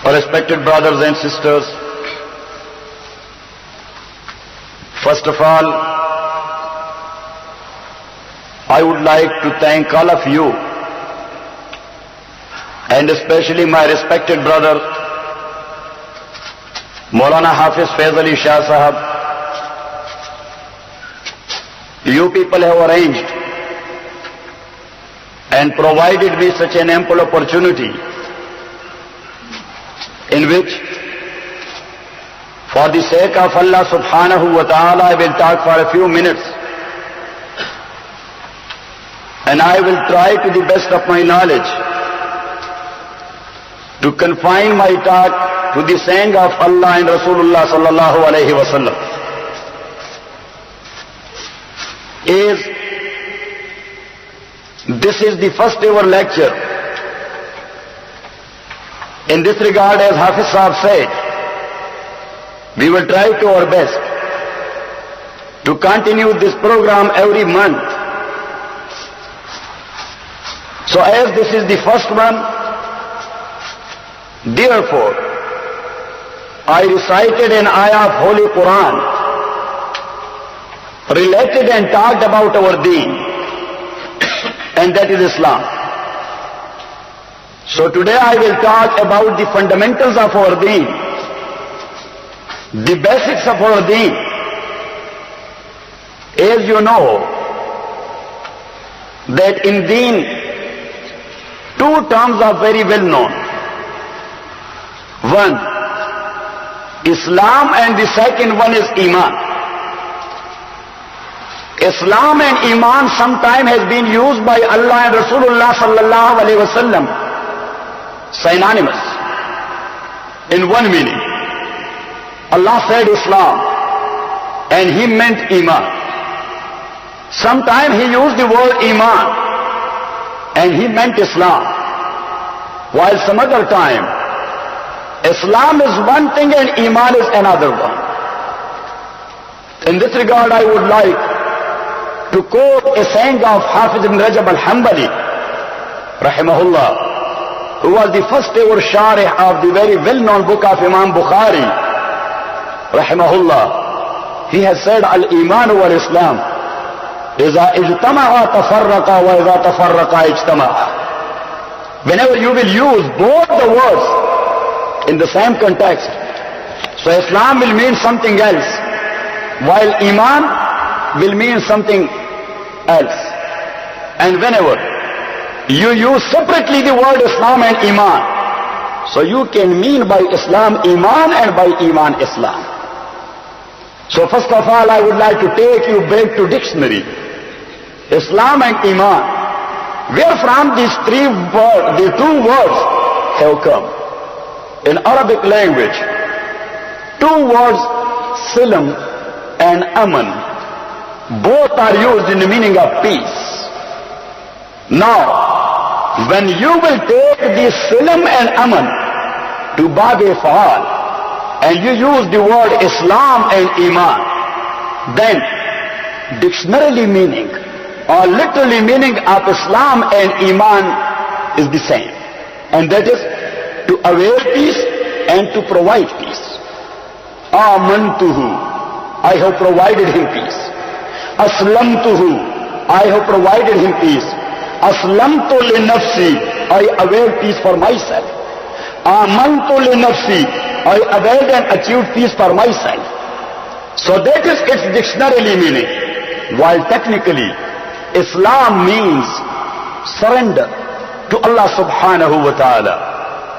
Respected brothers and sisters, first of all, I would like to thank all of you, and especially my respected brother, Maulana Hafiz Fazlullah Shah Sahab. You people have arranged and provided me such an ample opportunity in which, for the sake of Allah subhanahu wa ta'ala, I will talk for a few minutes, and I will try to the best of my knowledge to confine my talk to the saying of Allah and Rasulullah sallallahu alayhi wa sallam. This is the first ever lecture. In this regard, as Hafiz Sahab said, we will try to our best to continue this program every month. So as this is the first one, therefore, I recited an ayah of Holy Quran, related and talked about our deen, and that is Islam. So today I will talk about the fundamentals of our deen, the basics of our deen. As you know, that in deen, two terms are very well known. One, Islam, and the second one is Emaan. Islam and Emaan sometime has been used by Allah and Rasulullah sallallahu alayhi wa sallam synonymous in one meaning. Allah said Islam and He meant Emaan. Sometime He used the word Emaan and He meant Islam, while some other time Islam is one thing and Emaan is another one. In this regard, I would like to quote a saying of Hafiz ibn Rajab al-Hanbali rahimahullah, who was the first ever sharih of the very well-known book of Imam Bukhari rahimahullah. He has said, al-Iman wal-Islam iza ijtama'a tafarraqa wa iza tafarraqa ijtama'a. Whenever you will use both the words in the same context, so Islam will mean something else, while Iman will mean something else. And whenever you use separately the word Islam and Iman, so you can mean by Islam Iman and by Iman Islam. So first of all, I would like to take you back to dictionary. Islam and Iman, where from these two words have come. In Arabic language, two words, Salam and Aman, both are used in the meaning of peace. Now, when you will take the Salam and Aman to Bab Fa'al, and you use the word Islam and Iman, then dictionary meaning or literally meaning of Islam and Iman is the same, and that is to avail peace and to provide peace. Amantuhu, I have provided him peace. Aslamtuhu, I have provided him peace. Aslamtu li nafsi, I avail peace for myself. Amantu li nafsi, I availed and achieved peace for myself. So that is its dictionary meaning. While technically, Islam means surrender to Allah subhanahu wa ta'ala,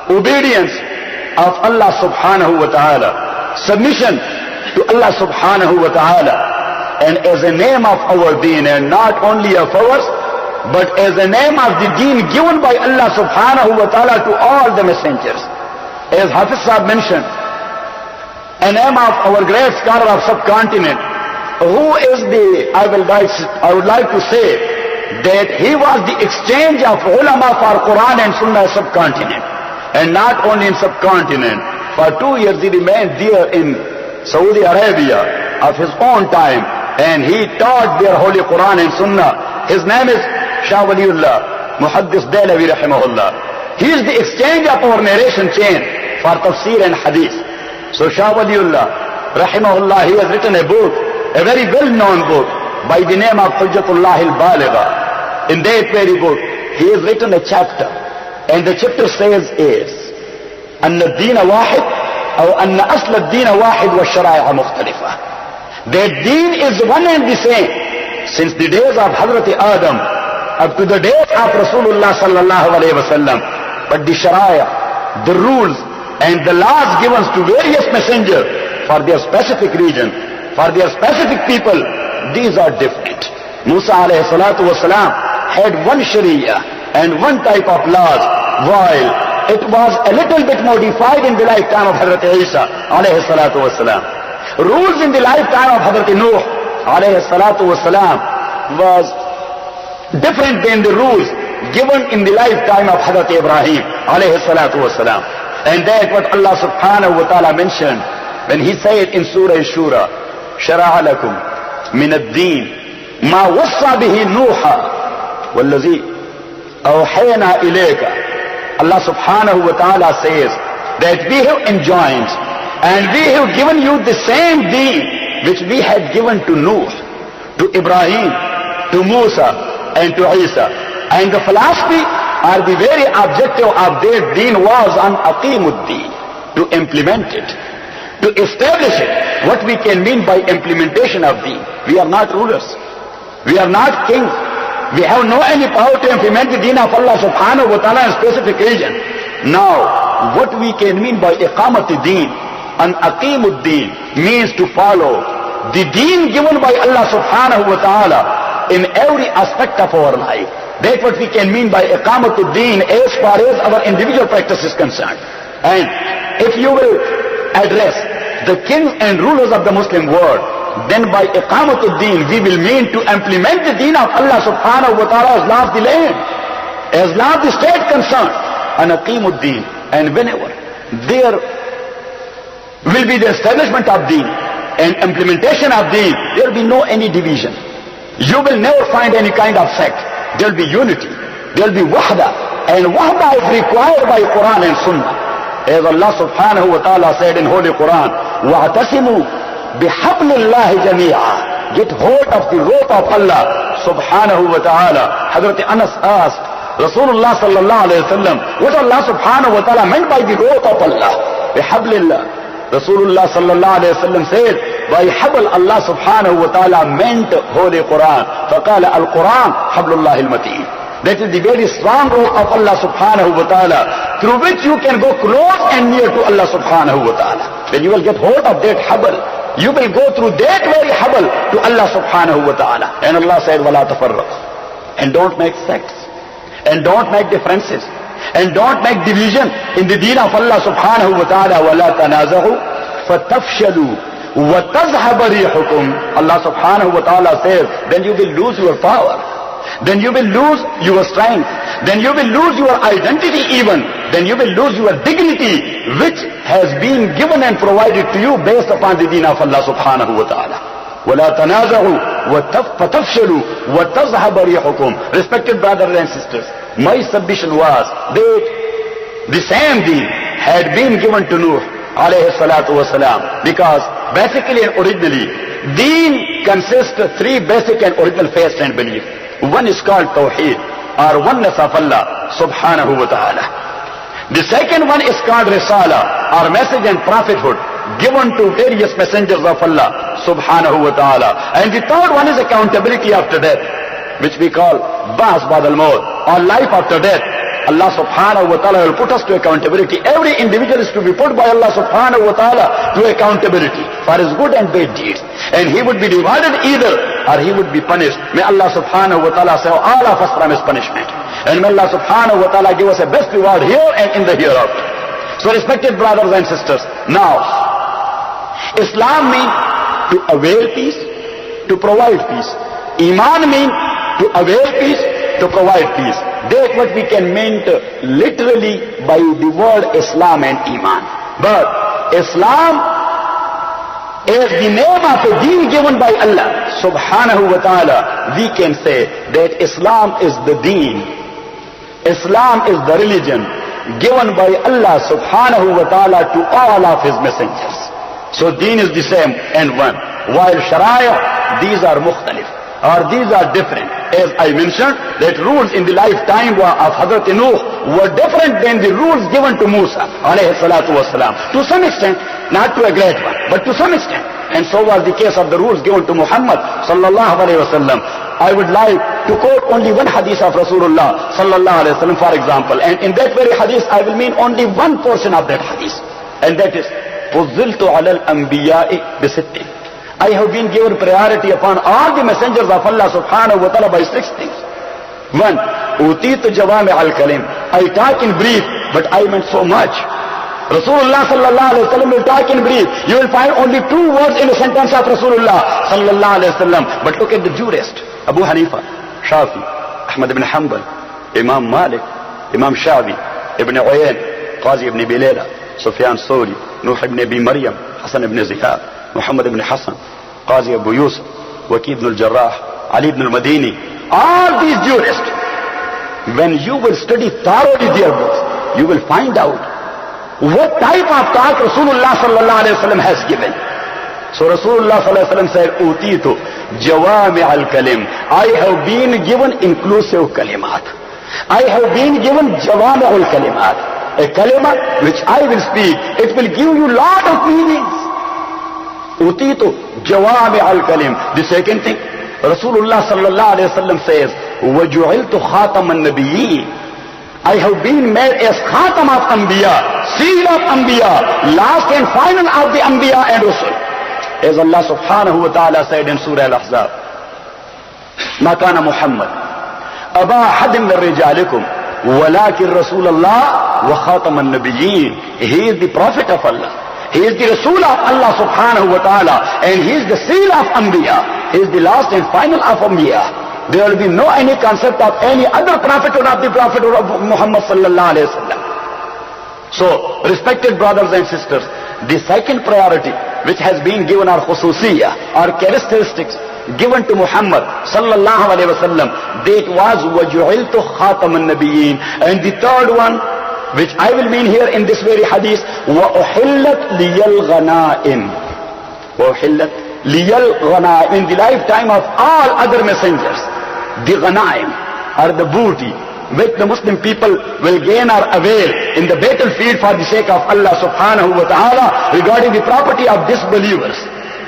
obedience of Allah subhanahu wa ta'ala, submission to Allah subhanahu wa ta'ala, and as a name of our deen, and not only of ours, but as a name of the deen given by Allah subhanahu wa ta'ala to all the messengers. As Hafiz Sahab mentioned, a name of our great scholar of subcontinent, who is I would like to say that he was the exchange of ulama for Quran and Sunnah subcontinent. And not only in subcontinent, for 2 years he remained there in Saudi Arabia of his own time, and he taught their holy Quran and Sunnah. His name is Shah Waliullah Muhaddis Dehlevi rahimahullah. He is the exchange of our narration chain for tafsir and hadith. So Shah Waliullah, rahimahullah, he has written a book, a very well-known book, by the name of Hujjatullah al-Baligha. In that very book, he has written a chapter, and the chapter says is, أن الدين واحد أو أن أصل الدين واحد والشرائع مختلفة. That deen is one and the same since the days of Hazrat Adam up to the days of Rasulullah sallallahu alayhi wasallam. But the shariah, the rules and the laws given to various messengers for their specific region, for their specific people, these are different. Musa alayhi salatu wasalam had one sharia and one type of laws, while it was a little bit modified in the lifetime of Hazrat Isa alayhi salatu wasalam. Rules in the lifetime of Hazrat Nuh alayhi salatu wasalam was different than the rules given in the lifetime of Hazrat Ibrahim alayhi salatu wasalam. And that's what Allah subhanahu wa ta'ala mentioned when he said in Surah Shura, شَرَعَ لَكُمْ مِنَ الدِّينِ مَا وَصَّى بِهِ نُوحًا وَالَّذِي أَوْحَيْنَا إِلَيْكَ. Allah subhanahu wa ta'ala says that we have enjoined and we have given you the same deen which we had given to Nuh, to Ibrahim, to Musa and to Isa. And the philosophy or the very objective of their deen was on aqimuddin, to implement it, to establish it. What we can mean by implementation of deen? We are not rulers. We are not kings. We have no any power to implement the deen of Allah subhanahu wa ta'ala in a specific region. Now, what we can mean by iqamati-deen and aqimuddin means to follow the deen given by Allah subhanahu wa ta'ala in every aspect of our life. That's what we can mean by iqamatuddin as far as our individual practice is concerned. And if you will address the kings and rulers of the Muslim world, then by iqamatuddin we will mean to implement the deen of Allah subhanahu wa ta'ala as law of the land, as law of the state concerned, and aqimuddin. And whenever there will be the establishment of deen and implementation of deen, there will be no any division. You will never find any kind of sect. There will be unity. There will be wahda. And wahda is required by Quran and Sunnah. As Allah subhanahu wa ta'ala said in Holy Quran, وَاعْتَسِمُوا بِحَبْلِ اللَّهِ جَمِيعًا. Get hold of the rope of Allah subhanahu wa ta'ala. Hazrat Anas asked Rasulullah sallallahu alayhi wa sallam, what Allah subhanahu wa ta'ala meant by the rope of Allah? بِحَبْلِ اللَّهِ. Rasulullah sallallahu alayhi wa sallam said, by habl Allah subhanahu wa ta'ala meant Holy Quran. فَقَالَ الْقُرآن حَبْلُ اللَّهِ الْمَتِينَ. That is the very strong rope of Allah subhanahu wa ta'ala, through which you can go close and near to Allah subhanahu wa ta'ala. Then you will get hold of that habl. You will go through that very habl to Allah subhanahu wa ta'ala. And Allah said, وَلَا تَفَرَّقُوا. And don't make sects. And don't make differences. And don't make division in the deen of Allah subhanahu wa ta'ala. وَلَا تَنَازَعُوا فَتَفْشَلُوا وَتَذْهَبَ رِيحُكُمْ. Allah subhanahu wa ta'ala says, then you will lose your power. Then you will lose your strength. Then you will lose your identity even. Then you will lose your dignity, which has been given and provided to you based upon the deen of Allah subhanahu wa ta'ala. وَلَا تَنَازَعُوا فَتَفْشَلُوا وَتَذْهَبَ رِيحُكُمْ. Respected brothers and sisters, my submission was that the same deen had been given to Nuh alayhi salatu wasalam, because basically and originally deen consists of three basic and original faiths and beliefs. One is called Tawheed, or oneness of Allah subhanahu wa ta'ala. The second one is called Risala, or message and prophethood given to various messengers of Allah subhanahu wa ta'ala. And the third one is accountability after death, which we call Ba'as Ba'd al-Maut, or life after death. Allah subhanahu wa ta'ala will put us to accountability. Every individual is to be put by Allah subhanahu wa ta'ala to accountability for his good and bad deeds. And he would be rewarded either, or he would be punished. May Allah subhanahu wa ta'ala save all of us from his punishment. And may Allah subhanahu wa ta'ala give us a best reward here and in the hereafter. So respected brothers and sisters, now, Islam means to avail peace, to provide peace. Iman means to avail peace, to provide peace. That's what we can mean literally by the word Islam and Iman. But Islam is the name of a deen given by Allah subhanahu wa ta'ala. We can say that Islam is the deen. Islam is the religion. given by Allah subhanahu wa ta'ala to all of his messengers. So deen is the same and one. While Shariah, these are mukhtalif, or these are different. As I mentioned, that rules in the lifetime of Hazrat Nuh were different than the rules given to Musa alayhi salatu wasalam. To some extent, not to a great one, but to some extent. And so was the case of the rules given to Muhammad sallallahu alayhi wasallam. I would like to quote only one hadith of Rasulullah sallallahu alayhi wasallam, for example. And in that very hadith, I will mean only one portion of that hadith. And that is, فُضِّلْتُ عَلَى الْأَنْبِيَاءِ بِسِتِّينَ. I have been given priority upon all the messengers of Allah subhanahu wa ta'ala by 6 things. 1. Utitu jawami al-kalim. I talk in brief, but I meant so much. Rasulullah sallallahu alayhi wa sallam will talk in brief. You will find only 2 words in a sentence of Rasulullah sallallahu alayhi wa sallam. But look at the jurist. Abu Hanifa, Shafi, Ahmad ibn Hanbal, Imam Malik, Imam Shafi, Ibn Emaan.Qazi ibn Bilela, Sufyan Thawri, Nuh ibn Abi Maryam, Hassan ibn Ziyad, Muhammad ibn Hassan, Qazi Abu Yusuf, Waqi ibn al-Jarrah, Ali ibn al-Madini, all these jurists, when you will study thoroughly their books, you will find out what type of talk Rasulullah sallallahu alayhi wa sallam has given. So Rasulullah sallallahu alayhi wa sallam said, Utitu jawami al-kalim. I have been given inclusive kalimat. I have been given jawami al-kalimat. A kalima which I will speak, it will give you lot of meanings. Utitu jawami al-kalim. The second thing, Rasulullah sallallahu alayhi wa sallam says, وَجُعِلْتُ خَاتَمَ النَّبِيِّينَ. I have been made as khatam of Anbiya, seal of Anbiya, last and final of the Anbiya and Rasul. As Allah subhanahu wa ta'ala said in Surah Al-Ahzab, مَا كَانَ مُحَمَّدٌ أَبَا أَحَدٍ مِّن رِجَالِكُمْ وَلَكِنْ رَسُولَ اللَّهِ وَخَاتَمَ النَّبِيِّينَ. He is the Prophet of Allah. He is the Rasul of Allah subhanahu wa ta'ala, and he is the seal of Anbiya. He is the last and final of Anbiya. There will be no any concept of any other prophet or of the prophet or of Muhammad sallallahu alayhi wa sallam. So, respected brothers and sisters, the second priority which has been given our khususiyya, our characteristics given to Muhammad sallallahu alayhi wa sallam, that was وَجُعِلْتُ خَاتَمَ النَّبِيِّينَ. And the third one, which I will mean here in this very hadith, وَأُحِلَّتْ لِيَ الْغَنَائِمِ. وَأُحِلَّتْ لِيَ الْغَنَائِمِ. In the lifetime of all other messengers, the ghanaim, or the booty, which the Muslim people will gain or avail in the battlefield for the sake of Allah subhanahu wa ta'ala regarding the property of disbelievers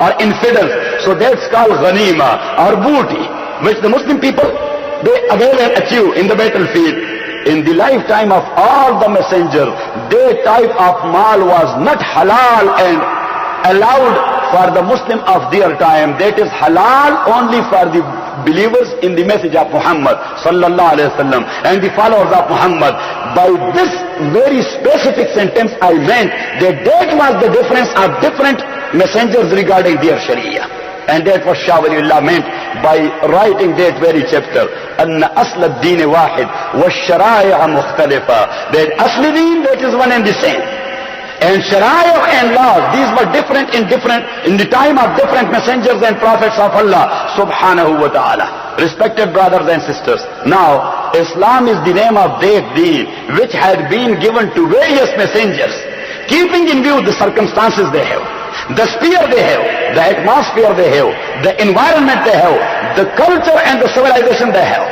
or infidels. So that's called ghanima, or booty, which the Muslim people, they avail and achieve in the battlefield. In the lifetime of all the messengers, that type of mal was not halal and allowed for the Muslim of their time. That is halal only for the believers in the message of Muhammad sallallahu alayhi wa sallam and the followers of Muhammad. By this very specific sentence I meant that was the difference of different messengers regarding their Sharia. And that was Shah Waliullah meant by writing that very chapter. أن أصل الدين واحد والشرائع مختلفة. That asli deen, that is one and the same. And Shariah and laws, these were different in the time of different messengers and prophets of Allah subhanahu wa ta'ala. Respected brothers and sisters, now Islam is the name of that deen which had been given to various messengers, keeping in view the circumstances they have, the sphere they have, the atmosphere they have, the environment they have, the culture and the civilization they have.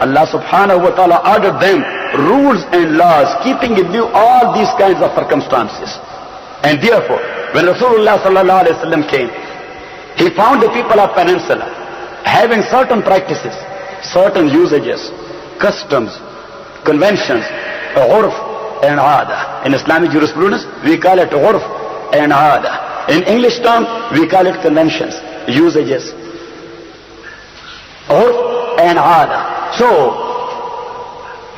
Allah subhanahu wa ta'ala ordered them rules and laws, keeping in view all these kinds of circumstances. And therefore, when Rasulullah sallallahu alayhi wa sallam came, he found the people of Peninsula having certain practices, certain usages, customs, conventions, urf and aada. In Islamic jurisprudence, we call it urf and aada. In English term, we call it conventions, usages, urf and aada. So,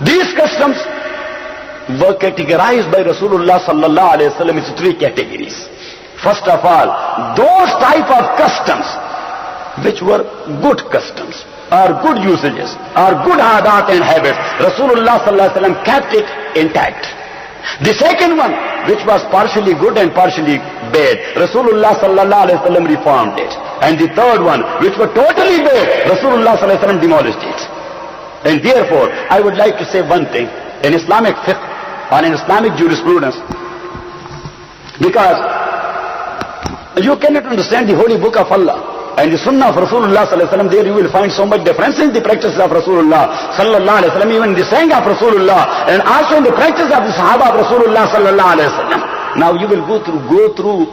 these customs were categorized by Rasulullah sallallahu alayhi wa sallam into 3 categories. First of all, those type of customs which were good customs, or good usages, or good adat and habits, Rasulullah sallallahu alayhi wa sallam kept it intact. The second one, which was partially good and partially bad, Rasulullah sallallahu alayhi wa sallam reformed it. And the third one, which was totally bad, Rasulullah sallallahu alayhi wa sallam demolished it. And therefore, I would like to say one thing. In Islamic fiqh, or in Islamic jurisprudence. Because you cannot understand the holy book of Allah and the sunnah of Rasulullah sallallahu alaihi wasallam. There you will find so much difference in the practices of Rasulullah sallallahu alaihi wasallam, even the saying of Rasulullah, and also in the practice of the Sahaba of Rasulullah sallallahu alaihi wasallam. Now you will go through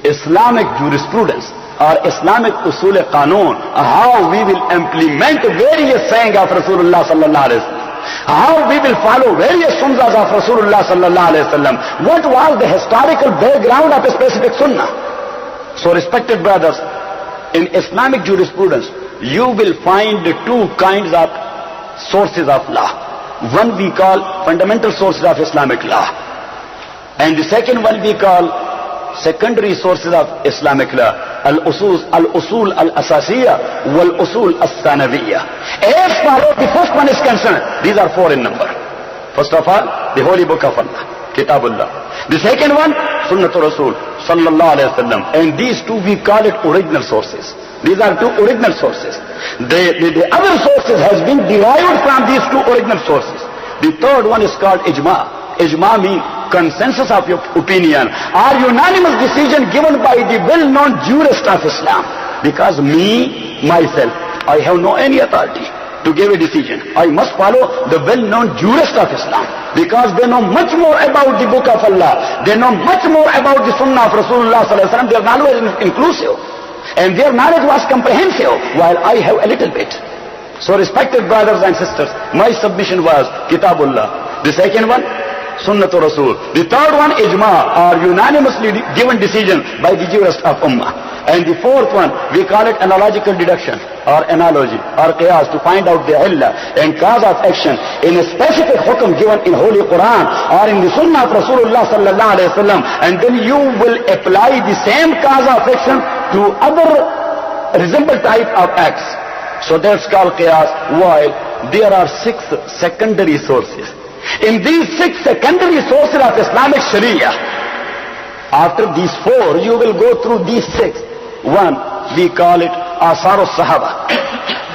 Islamic jurisprudence or Islamic usul qanun, how we will implement various saying of Rasulullah sallallahu alaihi wasallam, how we will follow various sunnahs of Rasulullah sallallahu alaihi wasallam. What was the historical background of a specific sunnah? So respected brothers, in Islamic jurisprudence, you will find two kinds of sources of law. One we call fundamental sources of Islamic law, and the second one we call secondary sources of Islamic law. Al-usul al-asasiyya wal-usul al-sanawiyya. As far as the first one is concerned, these are four in number. First of all, the holy book of Allah, Kitabullah. The second one, Sunnatul Rasul sallallahu alaihi wasallam. And these two we call it original sources. These are two original sources. The other sources has been derived from these two original sources. The third one is called ijma. Ijma means consensus of your opinion or unanimous decision given by the well-known jurist of Islam. Because myself, I have no any authority to give a decision. I must follow the well-known jurist of Islam, because they know much more about the book of Allah. They know much more about the sunnah of Rasulullah sallallahu alaihi wasallam. Their knowledge is inclusive and their knowledge was comprehensive, while I have a little bit. So respected brothers and sisters, my submission was Kitabullah. The second one, Sunnatul Rasul. The third one, ijma, or unanimously given decision by the jurist of Ummah. And the fourth one, we call it analogical deduction or analogy or qiyas, to find out the illah and cause of action in a specific hukm given in Holy Quran or in the Sunnah of Rasulullah sallallahu alaihi wasallam, and then you will apply the same cause of action to other resemble type of acts. So that's called qiyas. While there are 6 secondary sources. In these 6 secondary sources of Islamic Sharia, after these 4, you will go through these 6. One, we call it Asar al-Sahaba,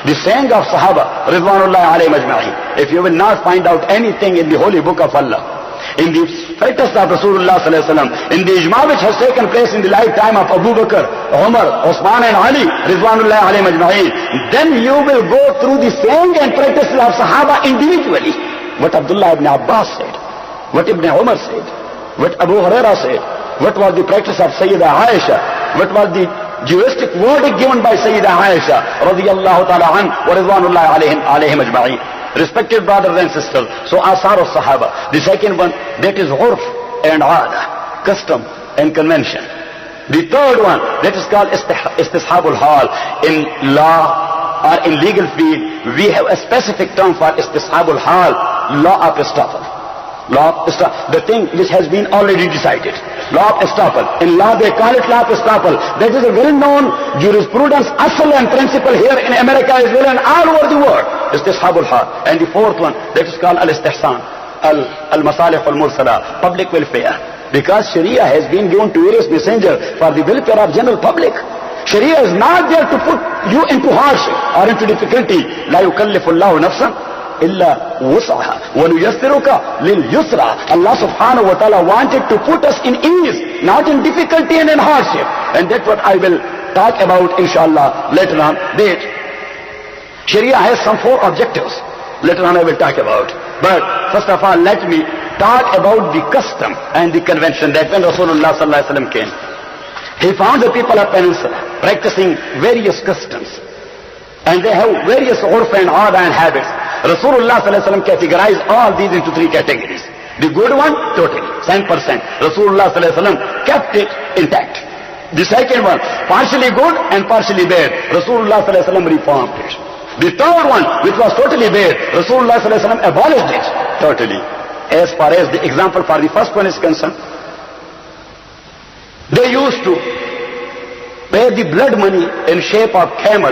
the saying of Sahaba, Ridwanullahi alayhim ajma'in. If you will not find out anything in the holy book of Allah, in the status of Rasulullah sallallahu alaihi wasallam, in the ijma which has taken place in the lifetime of Abu Bakr, Umar, Osman and Ali, Ridwanullahi alayhim ajma'in, then you will go through the saying and practices of Sahaba individually. What Abdullah ibn Abbas said, what Ibn Umar said, what Abu Huraira said, what was the practice of Sayyidah Aisha, what was the juristic verdict given by Sayyidah Aisha radiyallahu ta'ala an wa ridwanullahi alayhim ajma'in. Respected brothers and sisters, so Asar al-Sahaba. The second one, that is urf and aada, custom and convention. The third one, that is called istishabul hal. In law or in legal field, we have a specific term for istishabul hal, law of estoppel. Law of estoppel, the thing which has been already decided. Law of estoppel. In law they call it law of estoppel. That is a well-known jurisprudence, asal and principle here in America as well and all over the world. Istishabul hal. And the fourth one, that is called al-istihsan, al-masalih al-mursala, public welfare. Because Sharia has been given to various messengers for the welfare of general public. Sharia is not there to put you into hardship or into difficulty. La yukallifu Allahu nafsan illa wus'aha wa nuyassiruka lil yusra. Allah subhanahu wa ta'ala wanted to put us in ease, not in difficulty and in hardship. And that's what I will talk about inshallah later on. That Sharia has some 4 objectives. Later on I will talk about. But first of all, let me talk about the custom and the convention that when Rasulullah sallallahu alaihi wasallam came, he found the people of Peninsula practicing various customs, and they have various urf and aada and habits. Rasulullah sallallahu alaihi wasallam categorized all these into 3 categories. The good one, totally, 100%. Rasulullah sallallahu alaihi wasallam kept it intact. The second one, partially good and partially bad. Rasulullah sallallahu alaihi wasallam reformed it. The third one, which was totally bad, Rasulullah sallallahu alaihi wasallam abolished it totally. As far as the example for the first one is concerned, they used to pay the blood money in shape of camel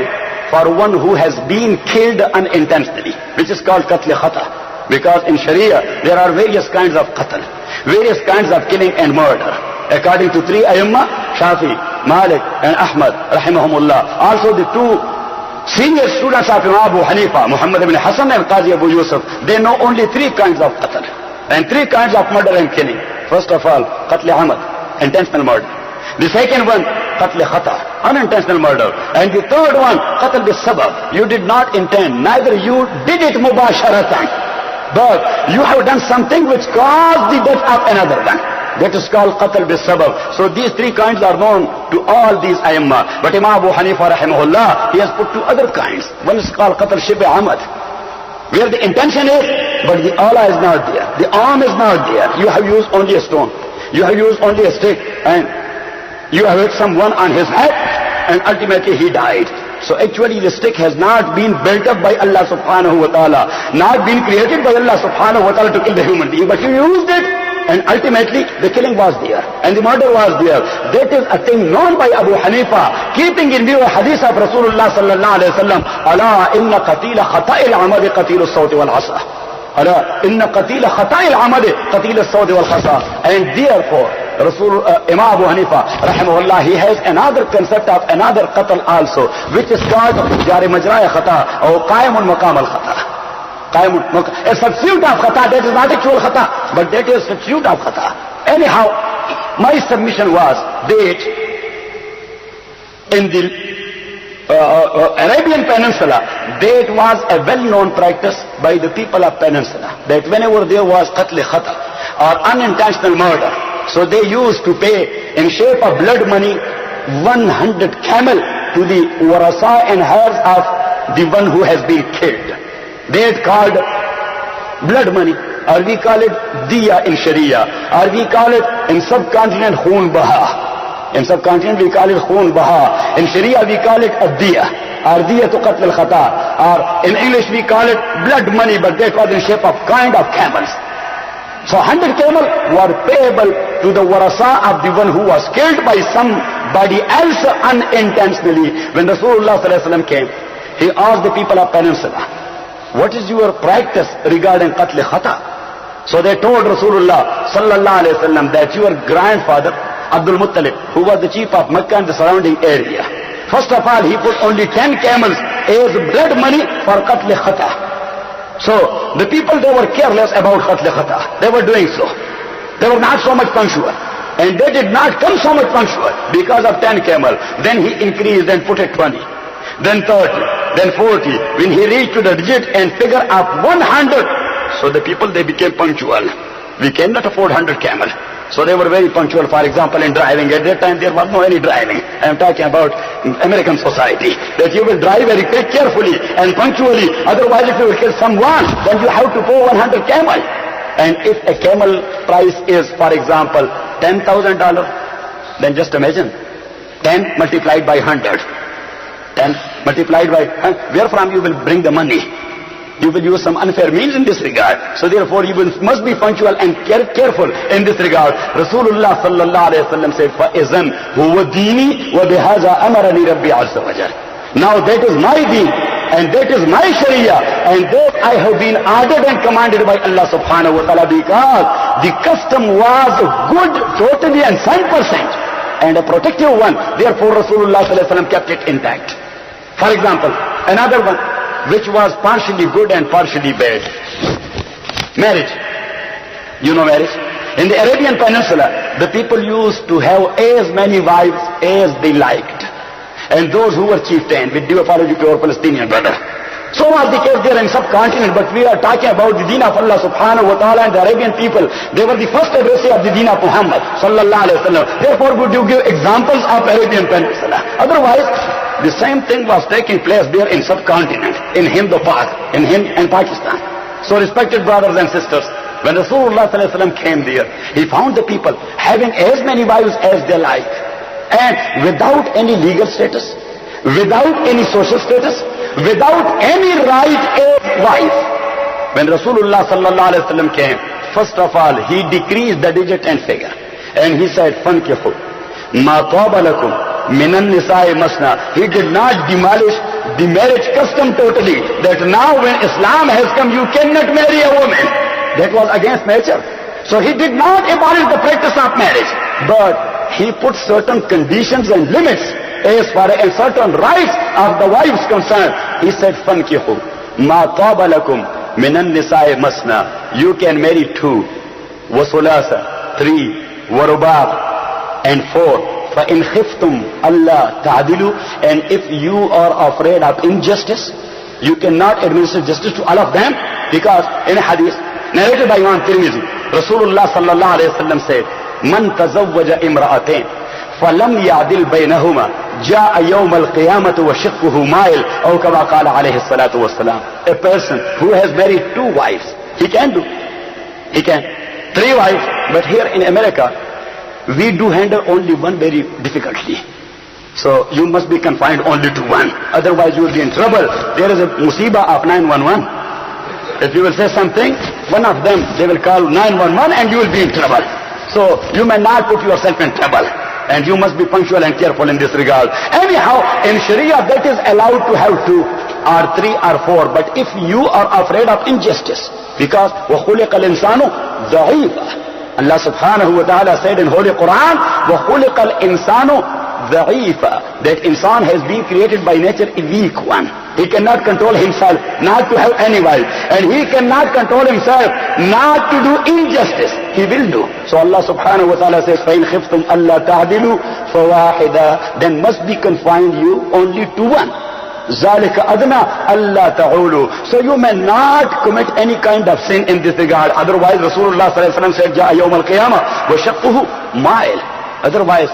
for one who has been killed unintentionally, which is called qatl khata. Because in Sharia there are various kinds of qatl, various kinds of killing and murder. According to 3 Ayyamma, Shafi, Malik and Ahmad rahimahumullah. Also the 2 senior students of Imam Abu Hanifa, Muhammad ibn Hassan and Qazi Abu Yusuf, they know only 3 kinds of qatl. And 3 kinds of murder and killing. First of all, qatl amad, intentional murder. The second one, qatl khata, unintentional murder. And the third one, qatl bis sabab. You did not intend, neither you did it mubasharatan, but you have done something which caused the death of another one. That is called qatl bis sabab. So these 3 kinds are known to all these aimma. But Imam Abu Hanifa rahimahullah, he has put 2 other kinds. One is called qatl shibh amad, where the intention is, but the Allah is not there. The arm is not there. You have used only a stone. You have used only a stick, and you have hit someone on his head, and ultimately he died. So actually the stick has not been built up by Allah subhanahu wa ta'ala, not been created by Allah subhanahu wa ta'ala to kill the human being, but you used it, and ultimately the killing was there, and the murder was there. That is a thing known by Abu Hanifa, keeping in view a hadith of Rasulullah sallallahu alayhi wa sallam, ala inna qatila khata'il amadi qatilu sawti wal asa. Ala inna qatila khata'il amadi qatilu sawti wal asa. And therefore, Imam Abu Hanifa rahimahullah, he has another concept of another qatl also, which is called jari majraya khata or qaimul maqam al khata. A substitute of khata, that is not actual khata, but that is substitute of khata. Anyhow, my submission was that in the Arabian Peninsula, that was a well-known practice by the people of Peninsula, that whenever there was qatl khata or unintentional murder, so they used to pay in shape of blood money 100 camel to the warasa and heirs of the one who has been killed. They called blood money, or we call it diya in Sharia, or we call it in subcontinent khun baha. In subcontinent we call it khun baha. In Sharia we call it ad-diya, or diya to qatl al-khata, or in English we call it blood money, but that was in shape of kind of camels. So 100 camel were payable to the warasa of the one who was killed by somebody else unintentionally. When Rasulullah sallallahu alaihi wasallam came, he asked the people of Peninsula, what is your practice regarding qatl khata? So they told Rasulullah sallallahu alaihi wasallam that your grandfather Abdul Muttalib, who was the chief of Mecca and the surrounding area, first of all he put only 10 camels as blood money for qatl khata. So the people, they were careless about qatl khata. They were doing so. They were not so much punctual, and they did not come so much punctual because of 10 camel. Then he increased and put it 20. Then 30, then 40, when he reached to the digit and figure of 100, so the people, they became punctual. We cannot afford 100 camel. So they were very punctual. For example, in driving, at that time there was no any driving. I am talking about American society, that you will drive very carefully and punctually, otherwise if you will kill someone, then you have to pay 100 camel. And if a camel price is, for example, $10,000, then just imagine, 10 multiplied by 100. 10 multiplied by, where from you will bring the money? You will use some unfair means in this regard. So therefore you must be punctual and careful in this regard. Rasulullah sallallahu alayhi wa sallam said, فَإِذَنْ هُوَ دِينِي وَبِهَذَا أَمَرَنِي رَبِّي عَزَّ وَجَلَ. Now that is my deen, and that is my sharia, and that I have been ordered and commanded by Allah subhanahu wa ta'ala, because the custom was good totally and 100%, and a protective one. Therefore Rasulullah sallallahu alayhi wa sallam kept it intact. For example, another one which was partially good and partially bad. Marriage. You know marriage? In the Arabian Peninsula, the people used to have as many wives as they liked. And those who were chieftain, with due apology to our Palestinian brother. So was the case there in subcontinent, but we are talking about the deen of Allah subhanahu wa ta'ala and the Arabian people. They were the first addressee of the deen of Muhammad sallallahu alayhi wa sallam. Therefore would you give examples of Arabian Peninsula? Otherwise, the same thing was taking place there in subcontinent, in Hind and Pakistan. So respected brothers and sisters, when Rasulullah sallallahu alayhi wa sallam came there, he found the people having as many wives as they like, and without any legal status, without any social status, without any right as wife. When Rasulullah sallallahu alayhi wa sallam came, first of all, he decreased the digit and figure. And he said, فَانْكِحُوا مَا طَابَ لَكُمْ مِنَ النِّسَاءِ مَثْنَى. He did not demolish the marriage custom totally, that now when Islam has come, you cannot marry a woman. That was against nature. So he did not abolish the practice of marriage, but he put certain conditions and limits as far as certain rights of the wives concerned. He said, فَانْكِحُوا مَا طَابَ لَكُمْ مِنَ النِّسَاءِ مَثْنَى you can marry 2, وَثُلَاثَ 3, وَرُبَاعَ and 4. فَإِنْ خِفْتُمْ أَلَّا تَعْدِلُوا, and if you are afraid of injustice, you cannot administer justice to all of them, because in a hadith narrated by Imam Tirmidhi, Rasulullah sallallahu alayhi wa sallam said, مَنْ تَزَوَّجَ إِمْرَأَتَيْنِ فَلَمْ يَعْدِلْ بَيْنَهُمَا جَاءَ يَوْمَ الْقِيَامَةِ وَشِقُّهُ مَائِلٌ أو كما قال عليه الصلاة والسلام. A person who has married 2 wives, he can do. He can. 3 wives, but here in America, we do handle only one very difficultly. So you must be confined only to one. Otherwise you will be in trouble. There is a musibah of 911. If you will say something, one of them, they will call 911 and you will be in trouble. So you may not put yourself in trouble. And you must be punctual and careful in this regard. Anyhow, in Sharia that is allowed to have 2 or 3 or 4. But if you are afraid of injustice, because وَخُلِقَ الْإِنسَانُ ضَعِيفًا, Allah subhanahu wa ta'ala said in Holy Quran, وَخُلِقَ الْإِنسَانُ ضَعِيفًا, that insan has been created by nature a weak one. He cannot control himself not to have any wife, and he cannot control himself not to do injustice. He will do. So Allah subhanahu wa ta'ala says, فَإِنْ خِفْتُمْ أَلَّا تَعْدِلُوا فَوَاحِدًا, then must be confined you only to one. ذَلِكَ أَدْنَا أَلَّا تَعُولُوا, so you may not commit any kind of sin in this regard. Otherwise Rasulullah sallallahu alaihi wasallam said, جَاءَ يَوْمَ الْقِيَامَةِ وَشَقُّهُ مَائِلٌ. Otherwise,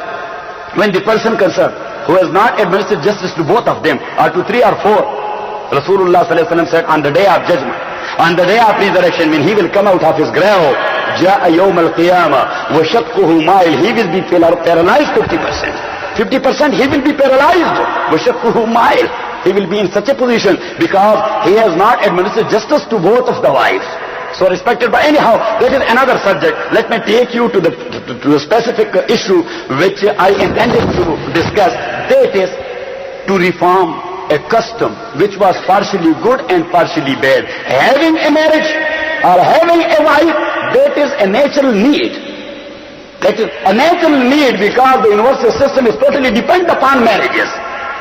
when the person concerned who has not administered justice to both of them, or to 3 or 4, Rasulullah sallallahu alaihi wasallam said, on the day of judgment, on the day of resurrection, when he will come out of his grave, جَاءَ يَوْمَ الْقِيَامَةِ وَشَقُّهُ مَائِلٌ, he will be paralyzed 50%. 50% he will be paralyzed. وَشَقُّهُ مَائِلٌ, he will be in such a position because he has not administered justice to both of the wives. So respected, but anyhow, that is another subject. Let me take you to the specific issue which I intended to discuss. That is to reform a custom which was partially good and partially bad. Having a marriage or having a wife, that is a natural need. That is a natural need, because the universal system is totally dependent upon marriages.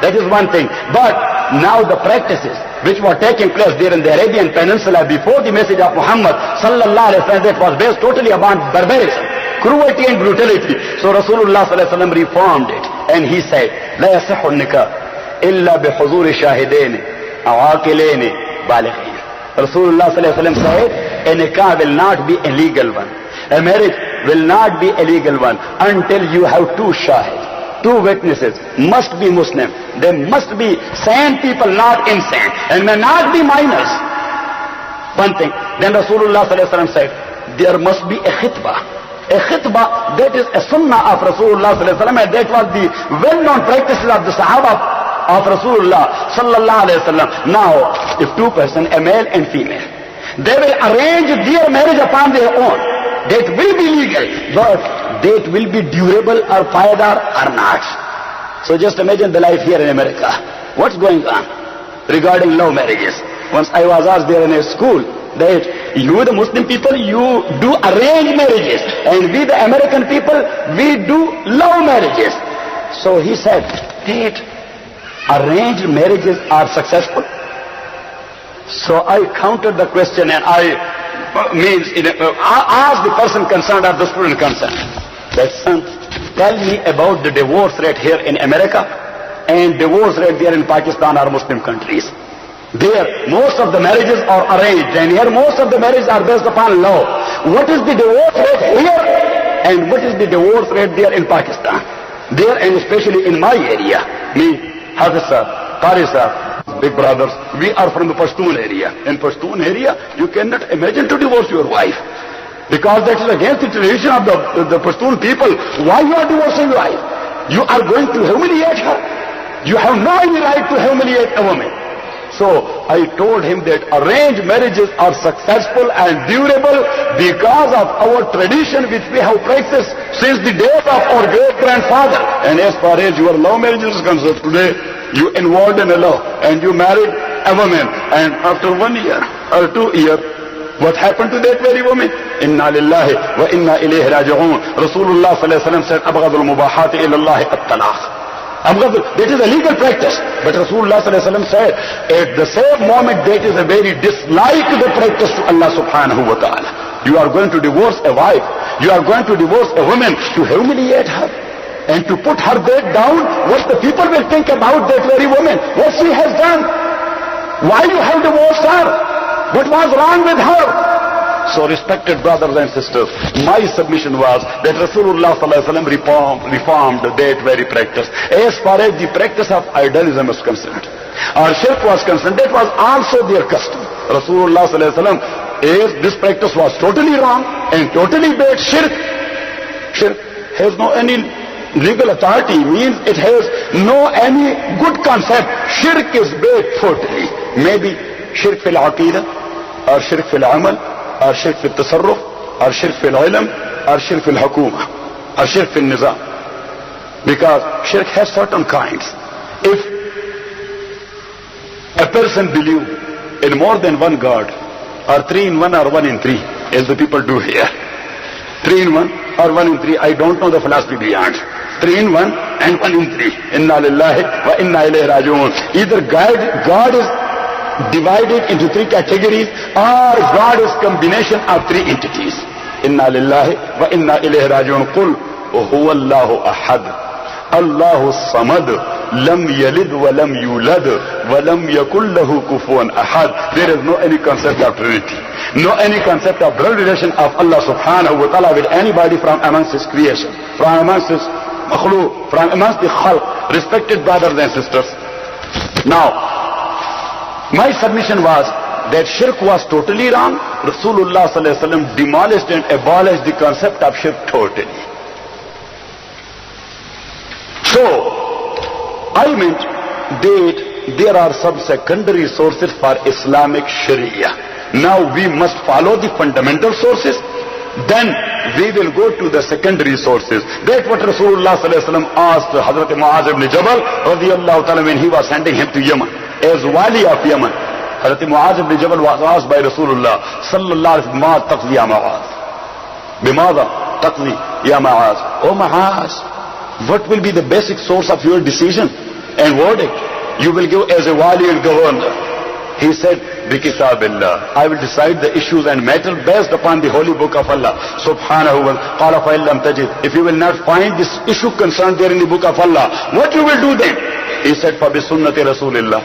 That is one thing. But now the practices which were taking place there in the Arabian Peninsula before the message of Muhammad sallallahu alaihi wasallam, that was based totally upon barbarism, cruelty and brutality. So Rasulullah sallallahu alaihi wasallam reformed it, and he said, لا يصح النكاح إلا بحضور شاهدين عاقلين بالغين. Rasulullah sallallahu alaihi wasallam said, a nikah will not be a legal one. A marriage will not be a legal one until you have 2 shahid. 2 witnesses must be Muslim. They must be sane people, not insane, and may not be minors. One thing. Then Rasulullah sallallahu alaihi wasallam said, there must be a khitbah. A khitbah, that is a sunnah of Rasulullah sallallahu alaihi wasallam, and that was the well-known practices of the Sahaba of Rasulullah sallallahu alaihi wasallam. Now, if 2 persons, a male and female, they will arrange their marriage upon their own, that will be legal, but that will be durable or payadar or not. So just imagine the life here in America. What's going on regarding love marriages? Once I was asked there in a school that you the Muslim people, you do arranged marriages, and we the American people, we do love marriages. So he said that arranged marriages are successful. So I countered the question, and I asked the person concerned or the student concerned, that son, tell me about the divorce rate here in America and divorce rate there in Pakistan or Muslim countries. There, most of the marriages are arranged, and here most of the marriages are based upon law. What is the divorce rate here, and what is the divorce rate there in Pakistan? There, and especially in my area, me, Hafiz Sahib, Qari Sahib, big brothers, we are from the Pashtun area. In Pashtun area, you cannot imagine to divorce your wife, because that is against the tradition of the Pashtun people. Why you are divorcing your wife? You are going to humiliate her. You have no any right to humiliate a woman. So I told him that arranged marriages are successful and durable because of our tradition which we have practiced since the days of our great grandfather. And as far as your love marriage is concerned, today you involved in a love and you married a woman, and after 1 year or 2 years, what happened to that very woman? Inna lillahi wa inna ilayhi raji'un. Rasulullah sallallahu alaihi wasallam said, abghadul mubahati ila Allah at-talaq. That is a legal practice. But Rasulullah said, at the same moment, that is a very dislike the practice to Allah subhanahu wa ta'ala. You are going to divorce a wife. You are going to divorce a woman to humiliate her and to put her bed down. What the people will think about that very woman? What she has done? Why you have divorced her? What was wrong with her? So respected brothers and sisters, my submission was that Rasulullah reformed that very practice. As far as the practice of idolism is concerned, or shirk was concerned, that was also their custom. Rasulullah as this practice was totally wrong and totally bad. Shirk has no any legal authority, means it has no any good concept. Shirk is bad totally. Maybe shirk fil aqeedah, or shirk fil amal, or shirk fil tasarruf, or shirk fil ilm, or shirk fil hukuma, or shirk fil nizam. Because shirk has certain kinds. If a person believes in more than one God, or 3 in 1 or 1 in 3, as the people do here. 3 in 1 or 1 in 3, I don't know the philosophy beyond. 3 in 1 and 1 in 3. Inna lillahi wa inna ilayhi raji'un. Either God is divided into 3 categories, or God is combination of 3 entities. Inna lillahi wa inna ilayhi raji'un. Qul huwa Allahu ahad, Allahu samad, lam yalid wa lam yulad wa lam yakul lahu kufuwan ahad. There is no any concept of Trinity, no any concept of blood relation of Allah subhanahu wa ta'ala with anybody from amongst his creation, from amongst his makhluk, from amongst the khalq. Respected brothers and sisters, now my submission was that shirk was totally wrong. Rasulullah sallallahu alaihi wasallam demolished and abolished the concept of shirk totally. So I meant that there are some secondary sources for Islamic Sharia. Now we must follow the fundamental sources, then we will go to the secondary sources. That's what Rasulullah sallallahu alaihi wasallam asked Hazrat Muaz ibn Jabal radiyallahu ta'ala when he was sending him to Yemen as wali of Yemen. Hazrat Muaz ibn Jabal was asked by Rasulullah sallallahu alaihi wasallam, "Ma taqdi ya Muaz? Bimada taqdi ya Muaz?" Oh Muaz, what will be the basic source of your decision and verdict you will give as a wali and governor? He said, "Bikitabillah, I will decide the issues and matter based upon the holy book of Allah subhanahu wa ta'ala. Fa illam tajid, if you will not find this issue concerned there in the book of Allah, what you will do then?" He said, "Fa bi sunnati Rasulillah."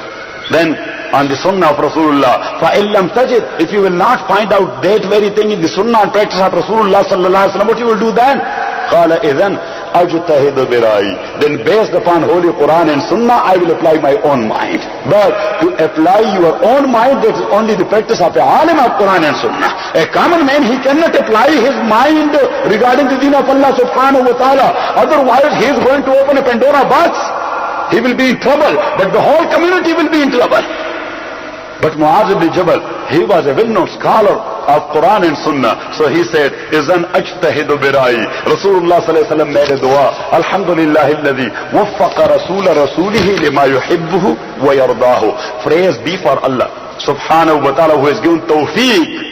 Then on the sunnah of Rasulullah. Fa illam tajid, if you will not find out that very thing in the sunnah and practice of Rasulullah sallallahu alaihi wasallam, what you will do then? Qala idhan ajtahidu birai, then based upon holy Quran and Sunnah I will apply my own mind. But to apply your own mind, that is only the practice of a alim of Quran and Sunnah. A common man, he cannot apply his mind regarding the deen of Allah subhanahu wa ta'ala. Otherwise he is going to open a Pandora box. He will be in trouble, but the whole community will be in trouble. But Muaz ibn Jabal, he was a well-known scholar of Quran and Sunnah. So he said, "Izan ajtahidu birai." Rasulullah sallallahu alaihi wasallam made a dua. Alhamdulillahi alladhi waffaqa rasula rasulihi lima yuhibbuhu wa yardahu. Praise be for Allah subhanahu wa ta'ala, who has given tawfiq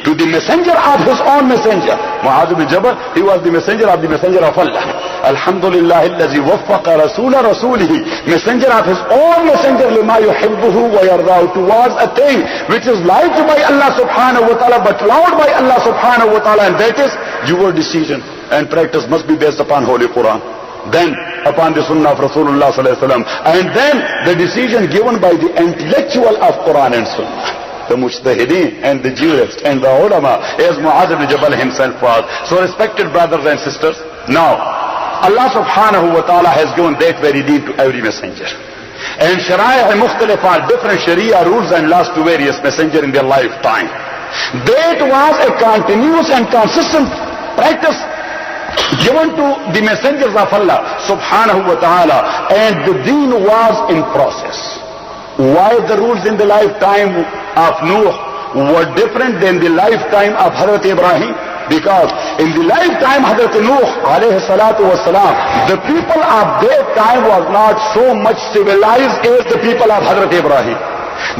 to the messenger of his own messenger. Muaz ibn Jabal, he was the messenger of Allah. Alhamdulillah alladhi waffaqa rasula rasulihi, messenger of his own messenger, lima yuhibbuhu wa yardahu, towards a thing which is liked by Allah subhanahu wa ta'ala but loved by Allah subhanahu wa ta'ala, and that is your decision and practice must be based upon holy Quran, then upon the sunnah of Rasulullah sallallahu alaihi wasallam, and then the decision given by the intellectual of Quran and Sunnah, the mujtahideen and the jurists and the ulama, as Muaz ibn Jabal himself was. So respected brothers and sisters, now Allah subhanahu wa ta'ala has given that very deen to every messenger. And Shariah Mukhtalif are different Sharia rules and laws to various messengers in their lifetime. That was a continuous and consistent practice given to the messengers of Allah subhanahu wa ta'ala, and the deen was in process. Why the rules in the lifetime of Nuh were different than the lifetime of Hazrat Ibrahim? Because in the lifetime of Hazrat Nuh alayhi salatu wasalam, the people of that time was not so much civilized as the people of Hazrat Ibrahim.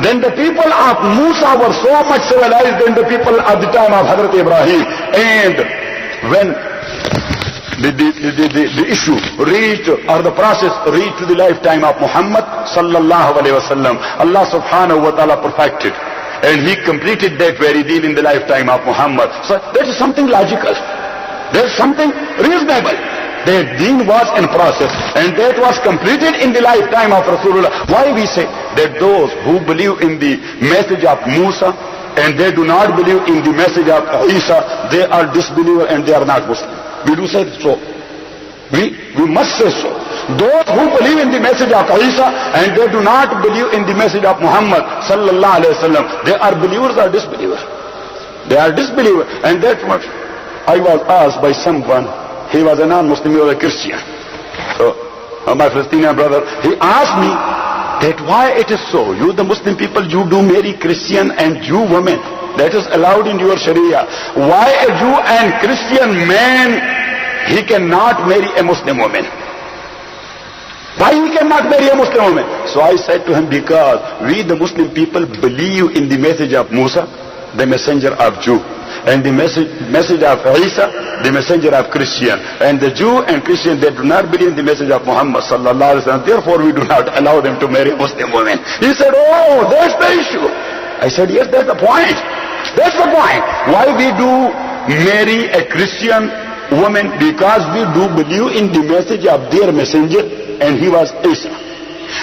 Then the people of Musa were so much civilized than the people of the time of Hazrat Ibrahim. And when the issue reached, or the process reached to the lifetime of Muhammad sallallahu alaihi wasallam. Allah subhanahu wa ta'ala perfected, and he completed that very deed in the lifetime of Muhammad. So that is something logical. There's something reasonable. That deen was in process, and that was completed in the lifetime of Rasulullah. Why we say that those who believe in the message of Musa and they do not believe in the message of Isa, they are disbelievers and they are not Muslim? We do say so. We must say so. Those who believe in the message of Isa and they do not believe in the message of Muhammad sallallahu alaihi wasallam, they are believers or disbelievers? They are disbelievers. And that's what I was asked by someone. He was a non-Muslim, he was a Christian. So, my Palestinian brother, he asked me that why it is so. You the Muslim people, you do marry Christian and Jew women. That is allowed in your Sharia. Why a Jew and Christian man, he cannot marry a Muslim woman? Why he cannot marry a Muslim woman? So I said to him, because we the Muslim people believe in the message of Musa, the messenger of Jew, and the message of Isa, the messenger of Christian. And the Jew and Christian, they do not believe in the message of Muhammad sallallahu alaihi wasallam. Therefore, we do not allow them to marry Muslim women. He said, oh, that's the issue. I said, yes, that's the point. That's the point. Why we do marry a Christian woman? Because we do believe in the message of their messenger, and he was Isa.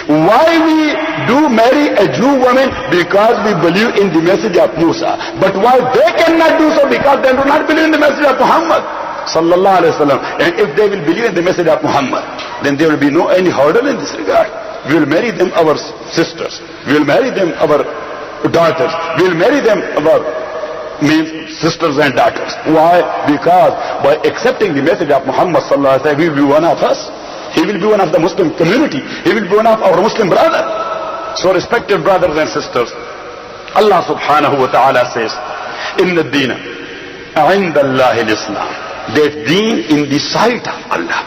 Why we do marry a Jew woman? Because we believe in the message of Musa. But why they cannot do so? Because they do not believe in the message of Muhammad sallallahu alaihi wasallam. And if they will believe in the message of Muhammad, then there will be no any hurdle in this regard. We will marry them our sisters. We will marry them our daughters. We will marry them our sisters and daughters. Why? Because by accepting the message of Muhammad sallallahu alaihi wasallam, he will be one of us. He will be one of the Muslim community. He will be one of our Muslim brother. So respected brothers and sisters, Allah subhanahu wa ta'ala says, Inna deena inda Allahi al-Islam. That deen in the sight of Allah,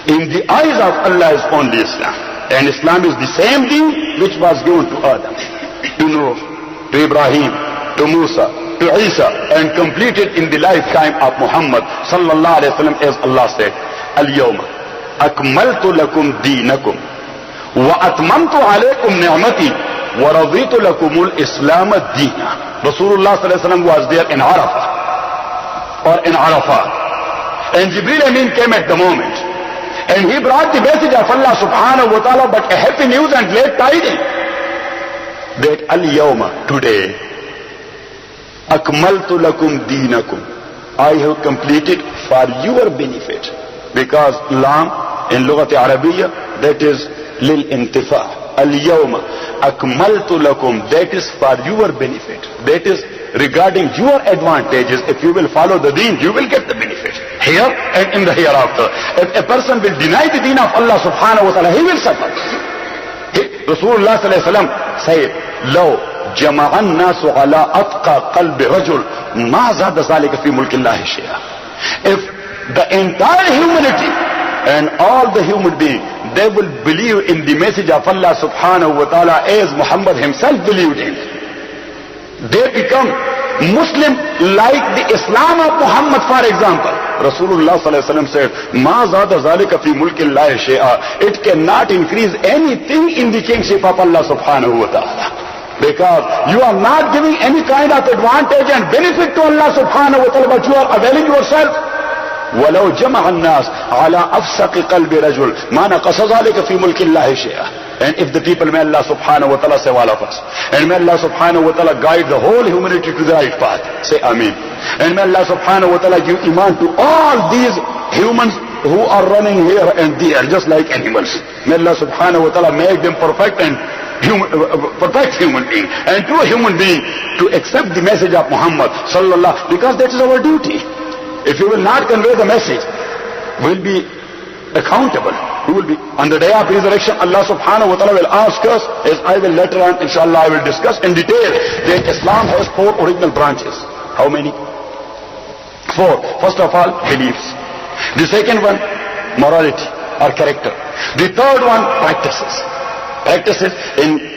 in the eyes of Allah, is only Islam. And Islam is the same deen which was given to Adam, to Noah, to Ibrahim, to Musa, to Isa, and completed in the lifetime of Muhammad sallallahu alayhi wa sallam, as Allah said, Al-Yawma أكملت لكم دينكم وأتممت عليكم نعمتي ورضيت لكم الإسلام دينا. Rasulullah sallallahu alaihi wasallam was there in Arafah, or in Arafat, and Jibreel Amin came at the moment, and he brought the message of Allah subhanahu wa ta'ala, but a happy news and glad tidings that al-yawma, today, akmaltu lakum deenakum, I have completed for your benefit. Because lam in Lughat Arabiya, that is lil intifa. Al-yawma akmaltu lakum, that is for your benefit. That is regarding your advantages. If you will follow the deen, you will get the benefit here and in the hereafter. If a person will deny the deen of Allah subhanahu wa ta'ala, he will suffer. Rasulullah sallallahu alaihi wasallam said, "Law jama'a an-nasu ala atqa qalbi rajul, ma zada zalika fi mulki Allah shay'a." If the entire humanity and all the human beings, they will believe in the message of Allah subhanahu wa ta'ala as Muhammad himself believed in, they become Muslim like the Islam of Muhammad, for example. Rasulullah sallallahu alaihi wasallam said, "Ma zada zalika fi mulki Allah shay'a." It cannot increase anything in the kingship of Allah subhanahu wa ta'ala, because you are not giving any kind of advantage and benefit to Allah subhanahu wa ta'ala, but you are availing yourself. وَلَوْ جَمَعَ النَّاسِ عَلَىٰ أَفْسَقِ قَلْبِ رَجُلٍ مَا نَقَصَ ذَلِكَ فِي مُلْكِ اللَّهِ شَيْئًا. And if the people, may Allah subhanahu wa ta'ala save all of us, and may Allah subhanahu wa ta'ala guide the whole humanity to the right path, say Ameen. And may Allah subhanahu wa ta'ala give iman to all these humans who are running here and there just like animals. May Allah subhanahu wa ta'ala make them perfect and perfect human being, and true human being, to accept the message of Muhammad sallallahu, because that is our duty. If you will not convey the message, we will be accountable. We will be on the day of resurrection. Allah subhanahu wa ta'ala will ask us, as I will later on inshallah I will discuss in detail, that Islam has 4 original branches. How many? 4. First of all, beliefs. The second one, morality or character. The third one, practices. Practices in